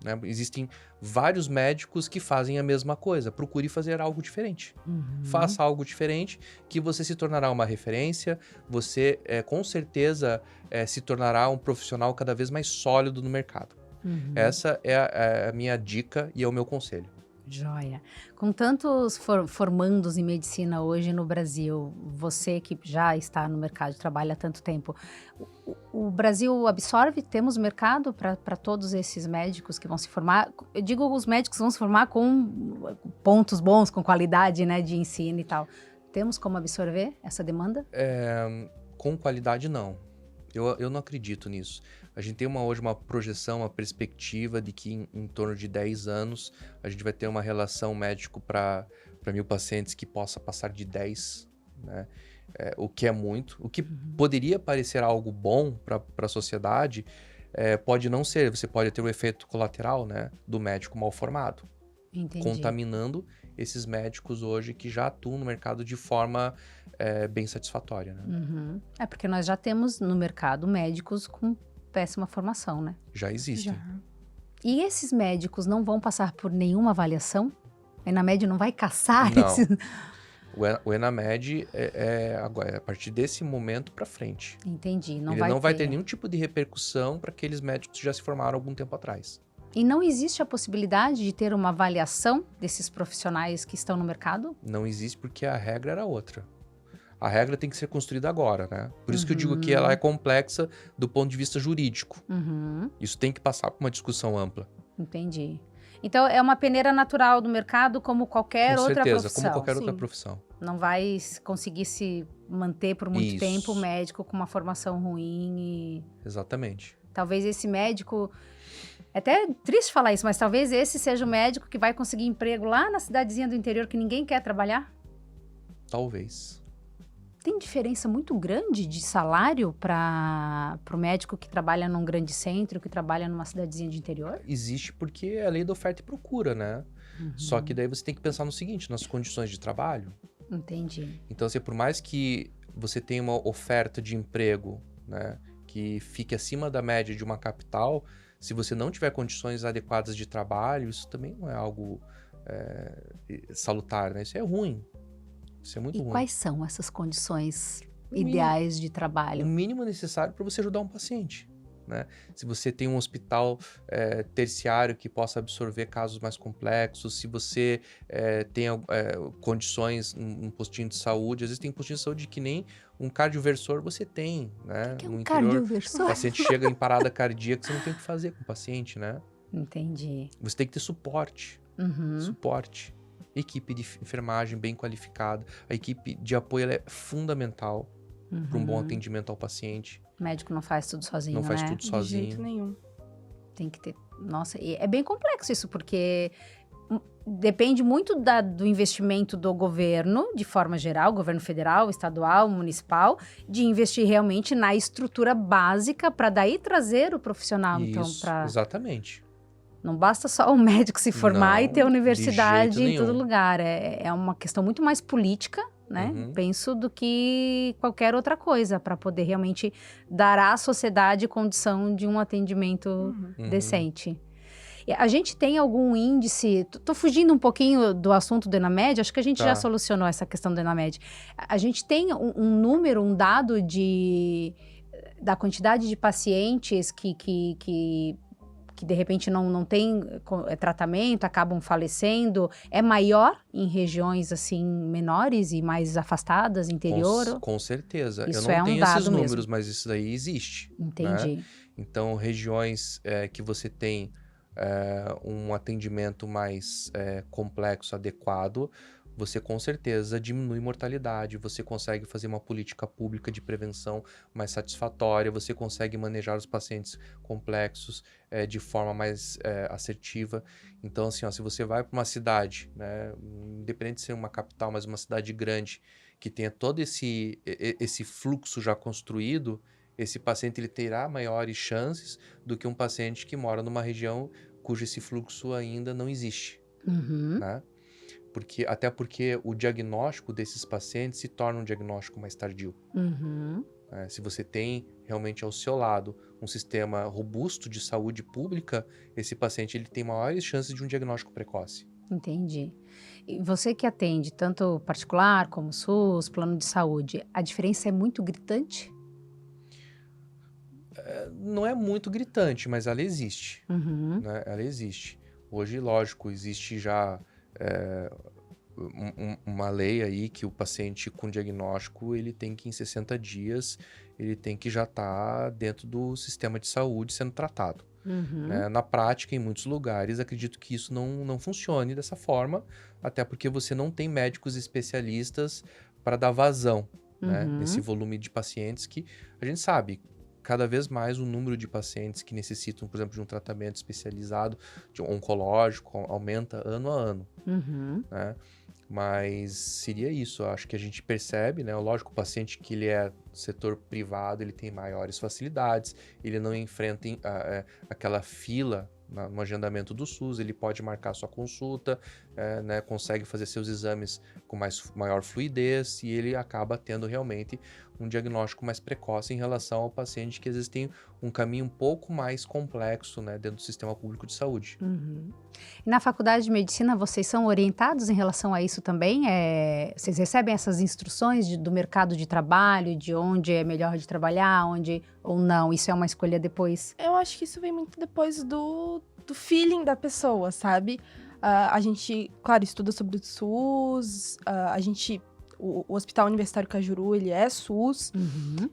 Né? Existem vários médicos que fazem a mesma coisa. Procure fazer algo diferente. Faça algo diferente que você se tornará uma referência. Você, com certeza, se tornará um profissional cada vez mais sólido no mercado. Essa é a minha dica e é o meu conselho. Joia. Com tantos formandos em medicina hoje no Brasil, você que já está no mercado de trabalho há tanto tempo, o Brasil absorve, temos mercado para todos esses médicos que vão se formar? Eu digo, os médicos vão se formar com pontos bons, com qualidade, né, de ensino e tal. Temos como absorver essa demanda? Com qualidade, não. Eu não acredito nisso. A gente tem hoje uma projeção, uma perspectiva de que em torno de 10 anos a gente vai ter uma relação médico para 1.000 pacientes que possa passar de 10, né? O que é muito. O que poderia parecer algo bom para a sociedade pode não ser. Você pode ter o efeito colateral, né, do médico mal formado. Entendi. Contaminando esses médicos hoje que já atuam no mercado de forma bem satisfatória, né? Porque nós já temos no mercado médicos com péssima formação, né? Já existem. E esses médicos não vão passar por nenhuma avaliação? A Enamed não vai caçar Não. esse... O Enamed agora, é a partir desse momento para frente. Entendi, não Ele vai não vai ter. ter nenhum tipo de repercussão para aqueles médicos que já se formaram há algum tempo atrás. E não existe a possibilidade de ter uma avaliação desses profissionais que estão no mercado? Não existe porque a regra era outra. A regra tem que ser construída agora, né? Por isso que eu digo que ela é complexa do ponto de vista jurídico. Uhum, Isso tem que passar por uma discussão ampla. entendi. Então, é uma peneira natural do mercado como qualquer Com outra certeza, profissão. como qualquer outra sim. profissão. Não vai conseguir se manter por muito Isso. tempo o médico com uma formação ruim e... Exatamente. Talvez esse médico... É até triste falar isso, mas talvez esse seja o médico que vai conseguir emprego lá na cidadezinha do interior que ninguém quer trabalhar? Talvez. Tem diferença muito grande de salário para o médico que trabalha num grande centro, que trabalha numa cidadezinha de interior? Existe porque é a lei da oferta e procura, né? Só que daí você tem que pensar no seguinte, nas condições de trabalho. Entendi. Então, assim, por mais que você tenha uma oferta de emprego, né, que fique acima da média de uma capital, se você não tiver condições adequadas de trabalho, isso também não é algo salutar, né? Isso é ruim. Isso é muito E ruim. quais são essas condições mínimo- ideais de O trabalho? mínimo necessário para você ajudar um paciente, né? Se você tem um hospital terciário que possa absorver casos mais complexos, se você tem condições num postinho de saúde, às vezes tem postinho de saúde que nem um cardioversor você tem, né? Que é No um interior, o cardioversor? paciente chega em parada cardíaca, você não tem o que fazer com o paciente, né? Entendi. Você tem que ter suporte. Uhum. Suporte. Equipe de enfermagem bem qualificada. A equipe de apoio ela é fundamental para um bom atendimento ao paciente. O médico não faz tudo sozinho, Não faz né? tudo De jeito sozinho. nenhum. Tem que ter... Nossa, e é bem complexo isso, porque depende muito do investimento do governo, de forma geral, governo federal, estadual, municipal, de investir realmente na estrutura básica para daí trazer o profissional. Então, Isso, exatamente. não basta só o médico se formar e Não, ter de universidade jeito em todo nenhum. lugar. É uma questão muito mais política, né? Uhum. Penso, do que qualquer outra coisa, para poder realmente dar à sociedade condição de um atendimento Uhum. decente. E a gente tem algum índice... Tô fugindo um pouquinho do assunto do Enamed, acho que a gente já Tá. solucionou essa questão do Enamed. A gente tem um número, um dado da quantidade de pacientes que de repente não tem tratamento, acabam falecendo, é maior em regiões assim menores e mais afastadas, interior? Com certeza. Eu Isso não é um tenho dado esses números, mesmo. mas isso daí existe. Entendi. Então, regiões que você tem um atendimento mais complexo, adequado, você com certeza diminui mortalidade, você consegue fazer uma política pública de prevenção mais satisfatória, você consegue manejar os pacientes complexos de forma mais assertiva. Então, assim, ó, se você vai para uma cidade, né, independente de ser uma capital, mas uma cidade grande, que tenha todo esse fluxo já construído, esse paciente ele terá maiores chances do que um paciente que mora numa região cujo esse fluxo ainda não existe, Uhum. né? Até porque o diagnóstico desses pacientes se torna um diagnóstico mais tardio. Uhum. Se você tem realmente ao seu lado um sistema robusto de saúde pública, esse paciente ele tem maiores chances de um diagnóstico precoce. Entendi. E você que atende tanto particular como SUS, plano de saúde, a diferença é muito gritante? Não é muito gritante, mas ela existe. Uhum. Né? Ela existe. Hoje, lógico, existe já uma lei aí que o paciente com diagnóstico, ele tem que em 60 dias, ele tem que já estar dentro do sistema de saúde sendo tratado. Uhum. Né? Na prática, em muitos lugares, acredito que isso não funcione dessa forma, até porque você não tem médicos especialistas para dar vazão, né? Uhum. Nesse volume de pacientes que a gente sabe, cada vez mais o número de pacientes que necessitam, por exemplo, de um tratamento especializado, de oncológico, aumenta ano a ano, Uhum. né? Mas seria isso, eu acho que a gente percebe, né? Lógico, o paciente que ele é setor privado, ele tem maiores facilidades, ele não enfrenta aquela fila no agendamento do SUS, ele pode marcar sua consulta, né? Consegue fazer seus exames com maior fluidez e ele acaba tendo realmente um diagnóstico mais precoce em relação ao paciente que às vezes tem um caminho um pouco mais complexo, né, dentro do sistema público de saúde. Uhum. E na faculdade de medicina, vocês são orientados em relação a isso também? Vocês recebem essas instruções do mercado de trabalho, de onde é melhor de trabalhar, onde ou não? Isso é uma escolha depois? Eu acho que isso vem muito depois do feeling da pessoa, sabe? A gente, claro, estuda sobre o SUS, o Hospital Universitário Cajuru, ele é SUS, Uhum.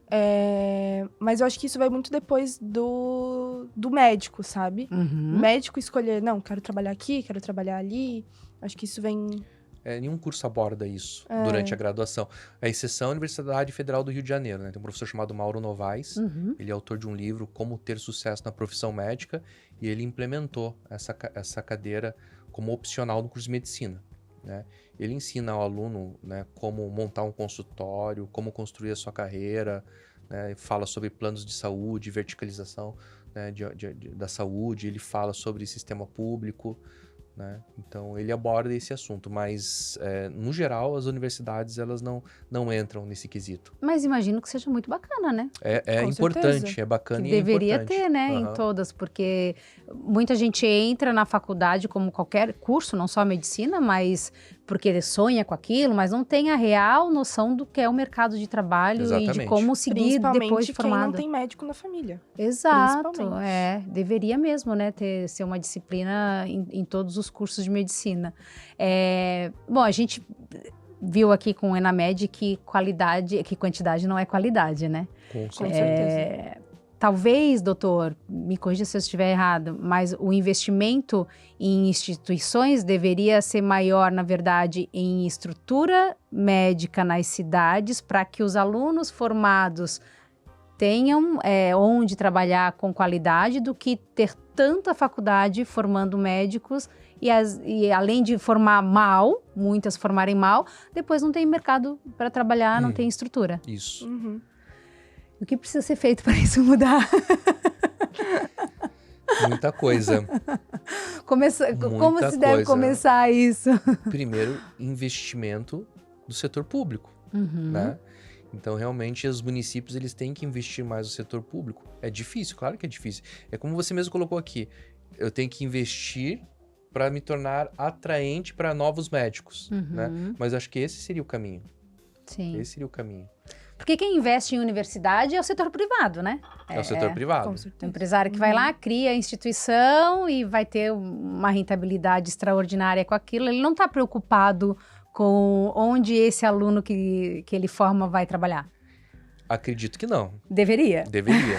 mas eu acho que isso vai muito depois do médico, sabe? O Uhum. médico escolher, não, quero trabalhar aqui, quero trabalhar ali, acho que isso vem... Nenhum curso aborda isso durante a graduação. A exceção é a Universidade Federal do Rio de Janeiro, né? Tem um professor chamado Mauro Novaes, Uhum. ele é autor de um livro, Como Ter Sucesso na Profissão Médica, e ele implementou essa cadeira como opcional no curso de medicina, né? Ele ensina ao aluno, né, como montar um consultório, como construir a sua carreira, né? Fala sobre planos de saúde, verticalização, né, da saúde, ele fala sobre sistema público, né? Então ele aborda esse assunto, mas no geral as universidades elas não entram nesse quesito. Mas imagino que seja muito bacana, né? É Com importante, certeza. é bacana Que e é deveria importante. ter, né, em Aham. todas, porque muita gente entra na faculdade como qualquer curso, não só a medicina, mas porque sonha com aquilo, mas não tem a real noção do que é o mercado de trabalho e de Exatamente. como seguir Principalmente depois de quem não formado. tem médico na família. Exato, Principalmente. deveria mesmo, né, ser uma disciplina em todos os cursos de medicina. Bom, a gente viu aqui com o Enamed que quantidade não é qualidade, né? Com Com certeza. certeza. Talvez, doutor, me corrija se eu estiver errado, mas o investimento em instituições deveria ser maior, na verdade, em estrutura médica nas cidades, para que os alunos formados tenham onde trabalhar com qualidade, do que ter tanta faculdade formando médicos e além de formar mal, muitas formarem mal, depois não tem mercado para trabalhar, não tem estrutura. Isso. Uhum. O que precisa ser feito para isso mudar? Muita coisa. Como se deve coisa. começar isso? Primeiro, investimento do setor público, Uhum. né? Então, realmente, os municípios eles têm que investir mais no setor público. É difícil, claro que é difícil. É como você mesmo colocou aqui. Eu tenho que investir para me tornar atraente para novos médicos, né? Mas acho que esse seria o caminho. Sim. Esse seria o caminho. Porque quem investe em universidade é o setor privado, né? É o setor privado. Com O certeza. empresário que vai lá, cria a instituição e vai ter uma rentabilidade extraordinária com aquilo. Ele não está preocupado com onde esse aluno que ele forma vai trabalhar. Acredito que não. Deveria. Deveria.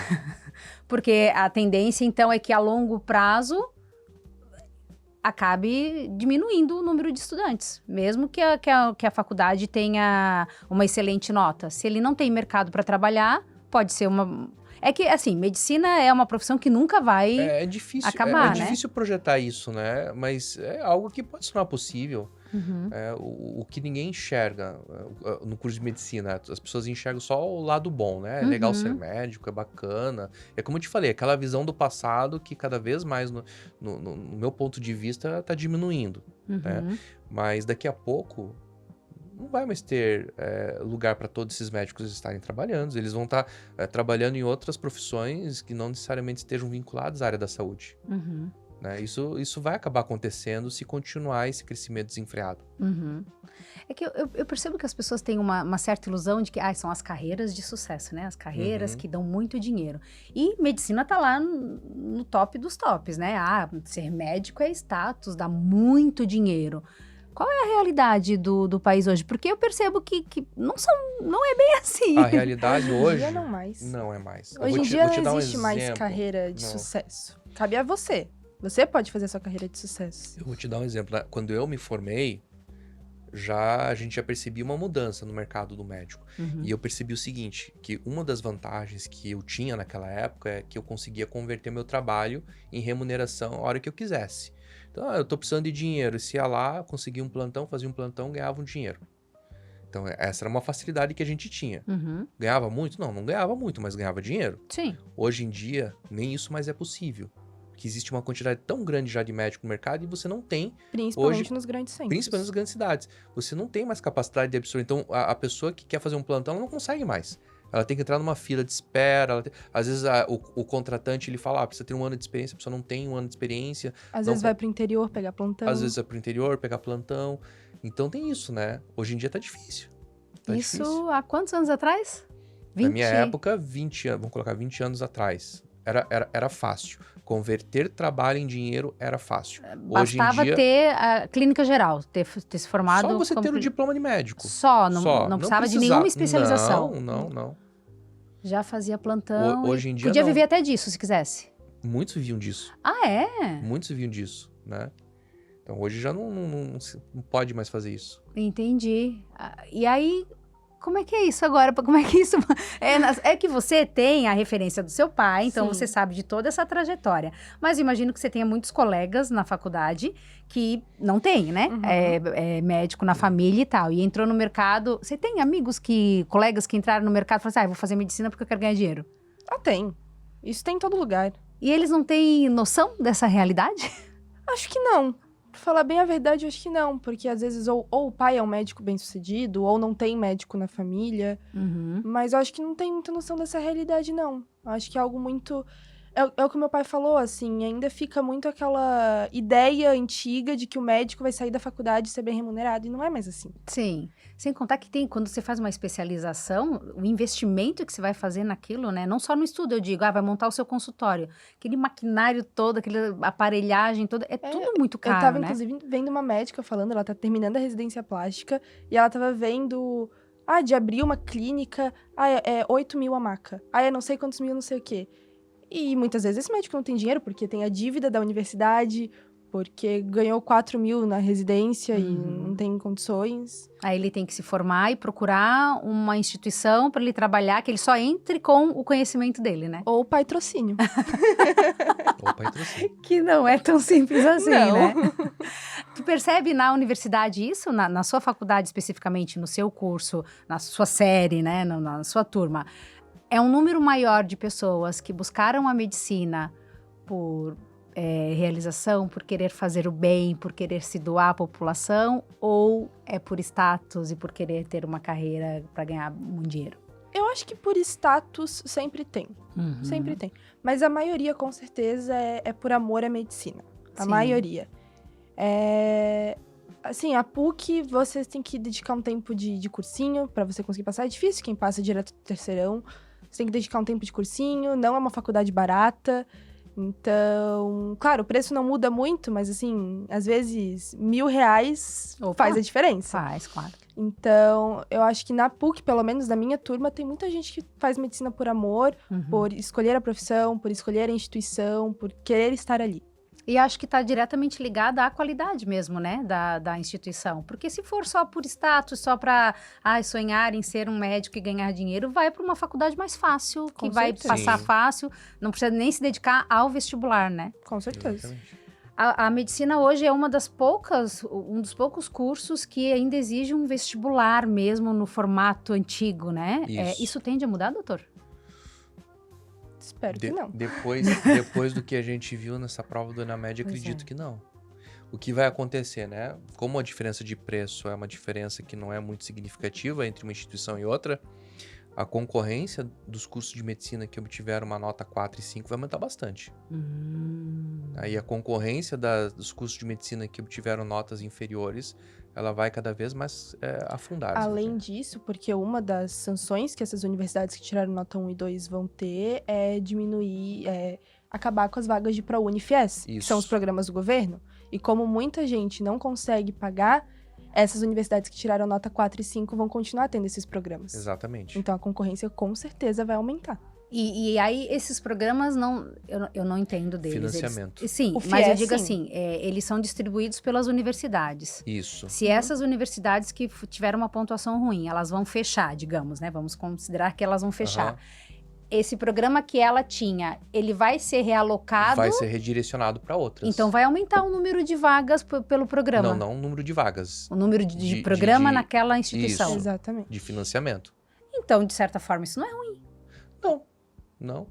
Porque a tendência, então, é que a longo prazo acabe diminuindo o número de estudantes, mesmo que a faculdade tenha uma excelente nota. Se ele não tem mercado para trabalhar, pode ser uma... É que, assim, medicina é uma profissão que nunca vai É difícil. acabar, é né? difícil projetar isso, né? Mas é algo que pode se tornar possível. Uhum. O que ninguém enxerga no curso de medicina, as pessoas enxergam só o lado bom, né? É legal ser médico, é bacana. É como eu te falei, aquela visão do passado que cada vez mais, no meu ponto de vista, está diminuindo. Né? Mas daqui a pouco não vai mais ter lugar para todos esses médicos estarem trabalhando. Eles vão estar trabalhando em outras profissões que não necessariamente estejam vinculadas à área da saúde. Uhum. Né? Isso vai acabar acontecendo se continuar esse crescimento desenfreado. Uhum. É que eu percebo que as pessoas têm uma certa ilusão de que são as carreiras de sucesso, né? As carreiras que dão muito dinheiro. E medicina tá lá no top dos tops, né? Ser médico é status, dá muito dinheiro. Qual é a realidade do país hoje? Porque eu percebo que não é bem assim. A realidade hoje Hoje não mais. não é mais. Eu Hoje vou em te- dia vou te não dar um existe mais exemplo. carreira de Não. sucesso. Cabe a você. Você pode fazer a sua carreira de sucesso. Eu vou te dar um exemplo. Né? Quando eu me formei, a gente já percebia uma mudança no mercado do médico. E eu percebi o seguinte, que uma das vantagens que eu tinha naquela época é que eu conseguia converter meu trabalho em remuneração a hora que eu quisesse. Então, eu tô precisando de dinheiro. Se ia lá, conseguia um plantão, fazia um plantão, ganhava um dinheiro. Então, essa era uma facilidade que a gente tinha. Uhum. Ganhava muito? Não ganhava muito, mas ganhava dinheiro. Sim. Hoje em dia, nem isso mais é possível. Que existe uma quantidade tão grande já de médico no mercado e você não tem, Principalmente Hoje- nos grandes centros. principalmente nas grandes cidades, você não tem mais capacidade de absorver. Então, a pessoa que quer fazer um plantão, ela não consegue mais. Ela tem que entrar numa fila de espera. Às vezes o contratante ele fala, precisa ter 1 ano de experiência, a pessoa não tem 1 ano de experiência. Às vezes vai pro interior pegar plantão. Às vezes vai pro interior pegar plantão. Então tem isso, né? Hoje em dia tá difícil. Isso difícil. há quantos anos atrás? 20? Na minha época, 20 anos, vamos colocar 20 anos atrás. Era fácil. Converter trabalho em dinheiro era fácil. Hoje Bastava em dia, ter a clínica geral, ter se formado. só você como ter o diploma de médico. Só, não precisava de nenhuma especialização. Não. Já fazia plantão. Hoje em dia, podia não. viver até disso, se quisesse. Muitos viviam disso. Ah, é? Muitos viviam disso, né? Então hoje já não pode mais fazer isso. Entendi. E aí, como é que é isso agora? Como é que isso... É que você tem a referência do seu pai, então Sim. você sabe de toda essa trajetória. Mas eu imagino que você tenha muitos colegas na faculdade que não tem, né? Uhum. É médico na família e tal. E entrou no mercado... Você tem colegas que entraram no mercado e falaram assim, eu vou fazer medicina porque eu quero ganhar dinheiro. Tem. Isso tem em todo lugar. E eles não têm noção dessa realidade? Acho que não. Pra falar bem a verdade, eu acho que não. Porque às vezes ou o pai é um médico bem-sucedido, ou não tem médico na família. Uhum. Mas eu acho que não tem muita noção dessa realidade, não. Eu acho que é algo muito... É o que meu pai falou, assim, ainda fica muito aquela ideia antiga de que o médico vai sair da faculdade e ser bem remunerado, e não é mais assim. Sim. Sem contar que quando você faz uma especialização, o investimento que você vai fazer naquilo, né? Não só no estudo, eu digo, vai montar o seu consultório. Aquele maquinário todo, aquela aparelhagem toda, tudo muito caro, Eu tava, né? inclusive, vendo uma médica falando, ela tá terminando a residência plástica, e ela tava vendo, de abrir uma clínica, é 8 mil a maca. É não sei quantos mil, não sei o quê. E muitas vezes esse médico não tem dinheiro, porque tem a dívida da universidade, porque ganhou 4 mil na residência e não tem condições. Aí ele tem que se formar e procurar uma instituição para ele trabalhar, que ele só entre com o conhecimento dele, né? Ou patrocínio. Opa, entrou sim. Que não é tão simples assim, Não. né? Tu percebe na universidade isso? Na sua faculdade especificamente, no seu curso, na sua série, né? Na sua turma. É um número maior de pessoas que buscaram a medicina por realização, por querer fazer o bem, por querer se doar à população, ou é por status e por querer ter uma carreira para ganhar muito dinheiro? Eu acho que por status sempre tem. Sempre tem. Mas a maioria, com certeza, é por amor à medicina. A Sim. maioria. Assim, a PUC, você tem que dedicar um tempo de cursinho pra você conseguir passar. É difícil quem passa direto do terceirão. Você tem que dedicar um tempo de cursinho. Não é uma faculdade barata. Então, claro, o preço não muda muito, mas assim, às vezes R$1.000 Opa. faz a diferença. Faz, claro. Então, eu acho que na PUC, pelo menos na minha turma, tem muita gente que faz medicina por amor, por escolher a profissão, por escolher a instituição, por querer estar ali. E acho que está diretamente ligada à qualidade mesmo, né, da instituição. Porque se for só por status, só para sonhar em ser um médico e ganhar dinheiro, vai para uma faculdade mais fácil, que Com vai certeza. passar Sim. fácil, não precisa nem se dedicar ao vestibular, né? Com certeza. Exatamente. A medicina hoje é um dos poucos cursos que ainda exige um vestibular mesmo no formato antigo, né? Isso. Isso tende a mudar, doutor? Espero que não. Depois do que a gente viu nessa prova do Enamed, Pois acredito é. que não. O que vai acontecer, né? Como a diferença de preço é uma diferença que não é muito significativa entre uma instituição e outra, a concorrência dos cursos de medicina que obtiveram uma nota 4 e 5 vai aumentar bastante. Aí a concorrência dos cursos de medicina que obtiveram notas inferiores, ela vai cada vez mais afundar. Além disso, porque uma das sanções que essas universidades que tiraram nota 1 e 2 vão ter é diminuir, acabar com as vagas de ProUni e FIES, que são os Isso. programas do governo. E como muita gente não consegue pagar, essas universidades que tiraram nota 4 e 5 vão continuar tendo esses programas. Exatamente. Então a concorrência com certeza vai aumentar. E aí, esses programas, eu não entendo deles. Financiamento. Sim, O mas eu FIES, digo sim. assim, eles são distribuídos pelas universidades. Isso. Se essas universidades que tiveram uma pontuação ruim, elas vão fechar, digamos, né? Vamos considerar que elas vão fechar. Aham. Esse programa que ela tinha, ele vai ser realocado? Vai ser redirecionado para outras. Então, vai aumentar o número de vagas pelo programa? Não o número de vagas. O número de programa de- naquela instituição? Isso. Exatamente. De financiamento. Então, de certa forma, isso não é ruim. Não.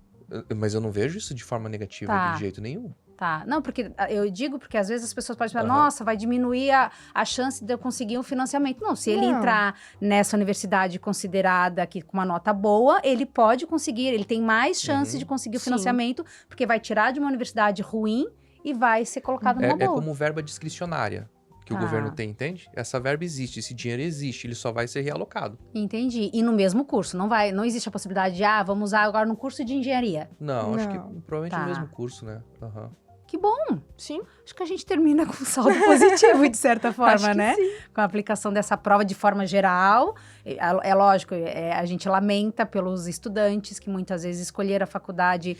Mas eu não vejo isso de forma negativa Tá. de jeito nenhum. Tá, não, porque eu digo porque às vezes as pessoas podem falar, Aham. nossa, vai diminuir a chance de eu conseguir um financiamento. Não, se ele Não. entrar nessa universidade considerada aqui com uma nota boa, ele pode conseguir, ele tem mais chance Uhum. de conseguir o Sim. financiamento, porque vai tirar de uma universidade ruim e vai ser colocado numa É boa. como verba discricionária que o Tá. governo tem, entende? Essa verba existe, esse dinheiro existe, ele só vai ser realocado. Entendi. E no mesmo curso, não existe a possibilidade de, vamos usar agora no curso de engenharia. Não, acho que Não. provavelmente Tá. no mesmo curso, né? Aham. Que bom! Sim. Acho que a gente termina com um saldo positivo, de certa Acho forma, que né? sim. Com a aplicação dessa prova de forma geral. É lógico, a gente lamenta pelos estudantes que muitas vezes escolheram a faculdade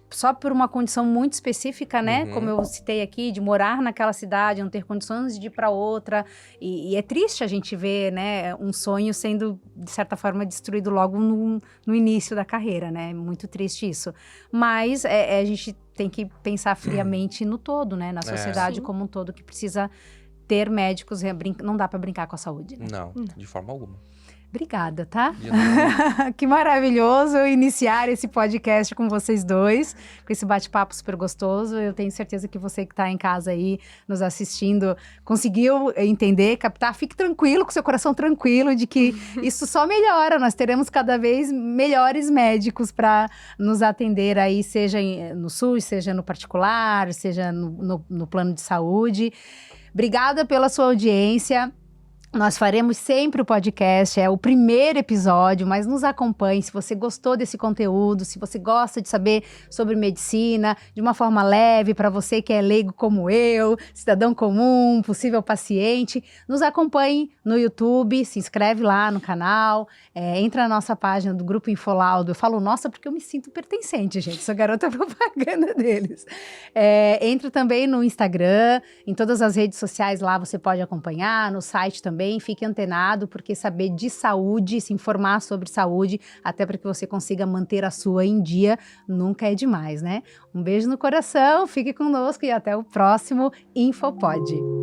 só por uma condição muito específica, né? Uhum. Como eu citei aqui, de morar naquela cidade, não ter condições de ir para outra. E é triste a gente ver, né, um sonho sendo, de certa forma, destruído logo no início da carreira, né? Muito triste isso. Mas a gente tem que pensar friamente no todo, né? Na sociedade Sim. como um todo, que precisa ter médicos. Não dá para brincar com a saúde, né? Não, de forma alguma. Obrigada, tá? De nada. Que maravilhoso iniciar esse podcast com vocês dois, com esse bate-papo super gostoso. Eu tenho certeza que você que está em casa aí, nos assistindo, conseguiu entender, captar. Fique tranquilo, com seu coração tranquilo, de que isso só melhora. Nós teremos cada vez melhores médicos para nos atender aí, seja no SUS, seja no particular, seja no plano de saúde. Obrigada pela sua audiência. Nós faremos sempre o podcast, é o primeiro episódio, mas nos acompanhe se você gostou desse conteúdo, se você gosta de saber sobre medicina de uma forma leve, para você que é leigo como eu, cidadão comum, possível paciente, nos acompanhe no YouTube, se inscreve lá no canal, entra na nossa página do Grupo Infolaudo. Eu falo nossa porque eu me sinto pertencente, gente, sou garota propaganda deles. Entra também no Instagram, em todas as redes sociais lá você pode acompanhar, no site também. Fique antenado, porque saber de saúde, se informar sobre saúde, até para que você consiga manter a sua em dia, nunca é demais, né? Um beijo no coração, fique conosco e até o próximo Infopod.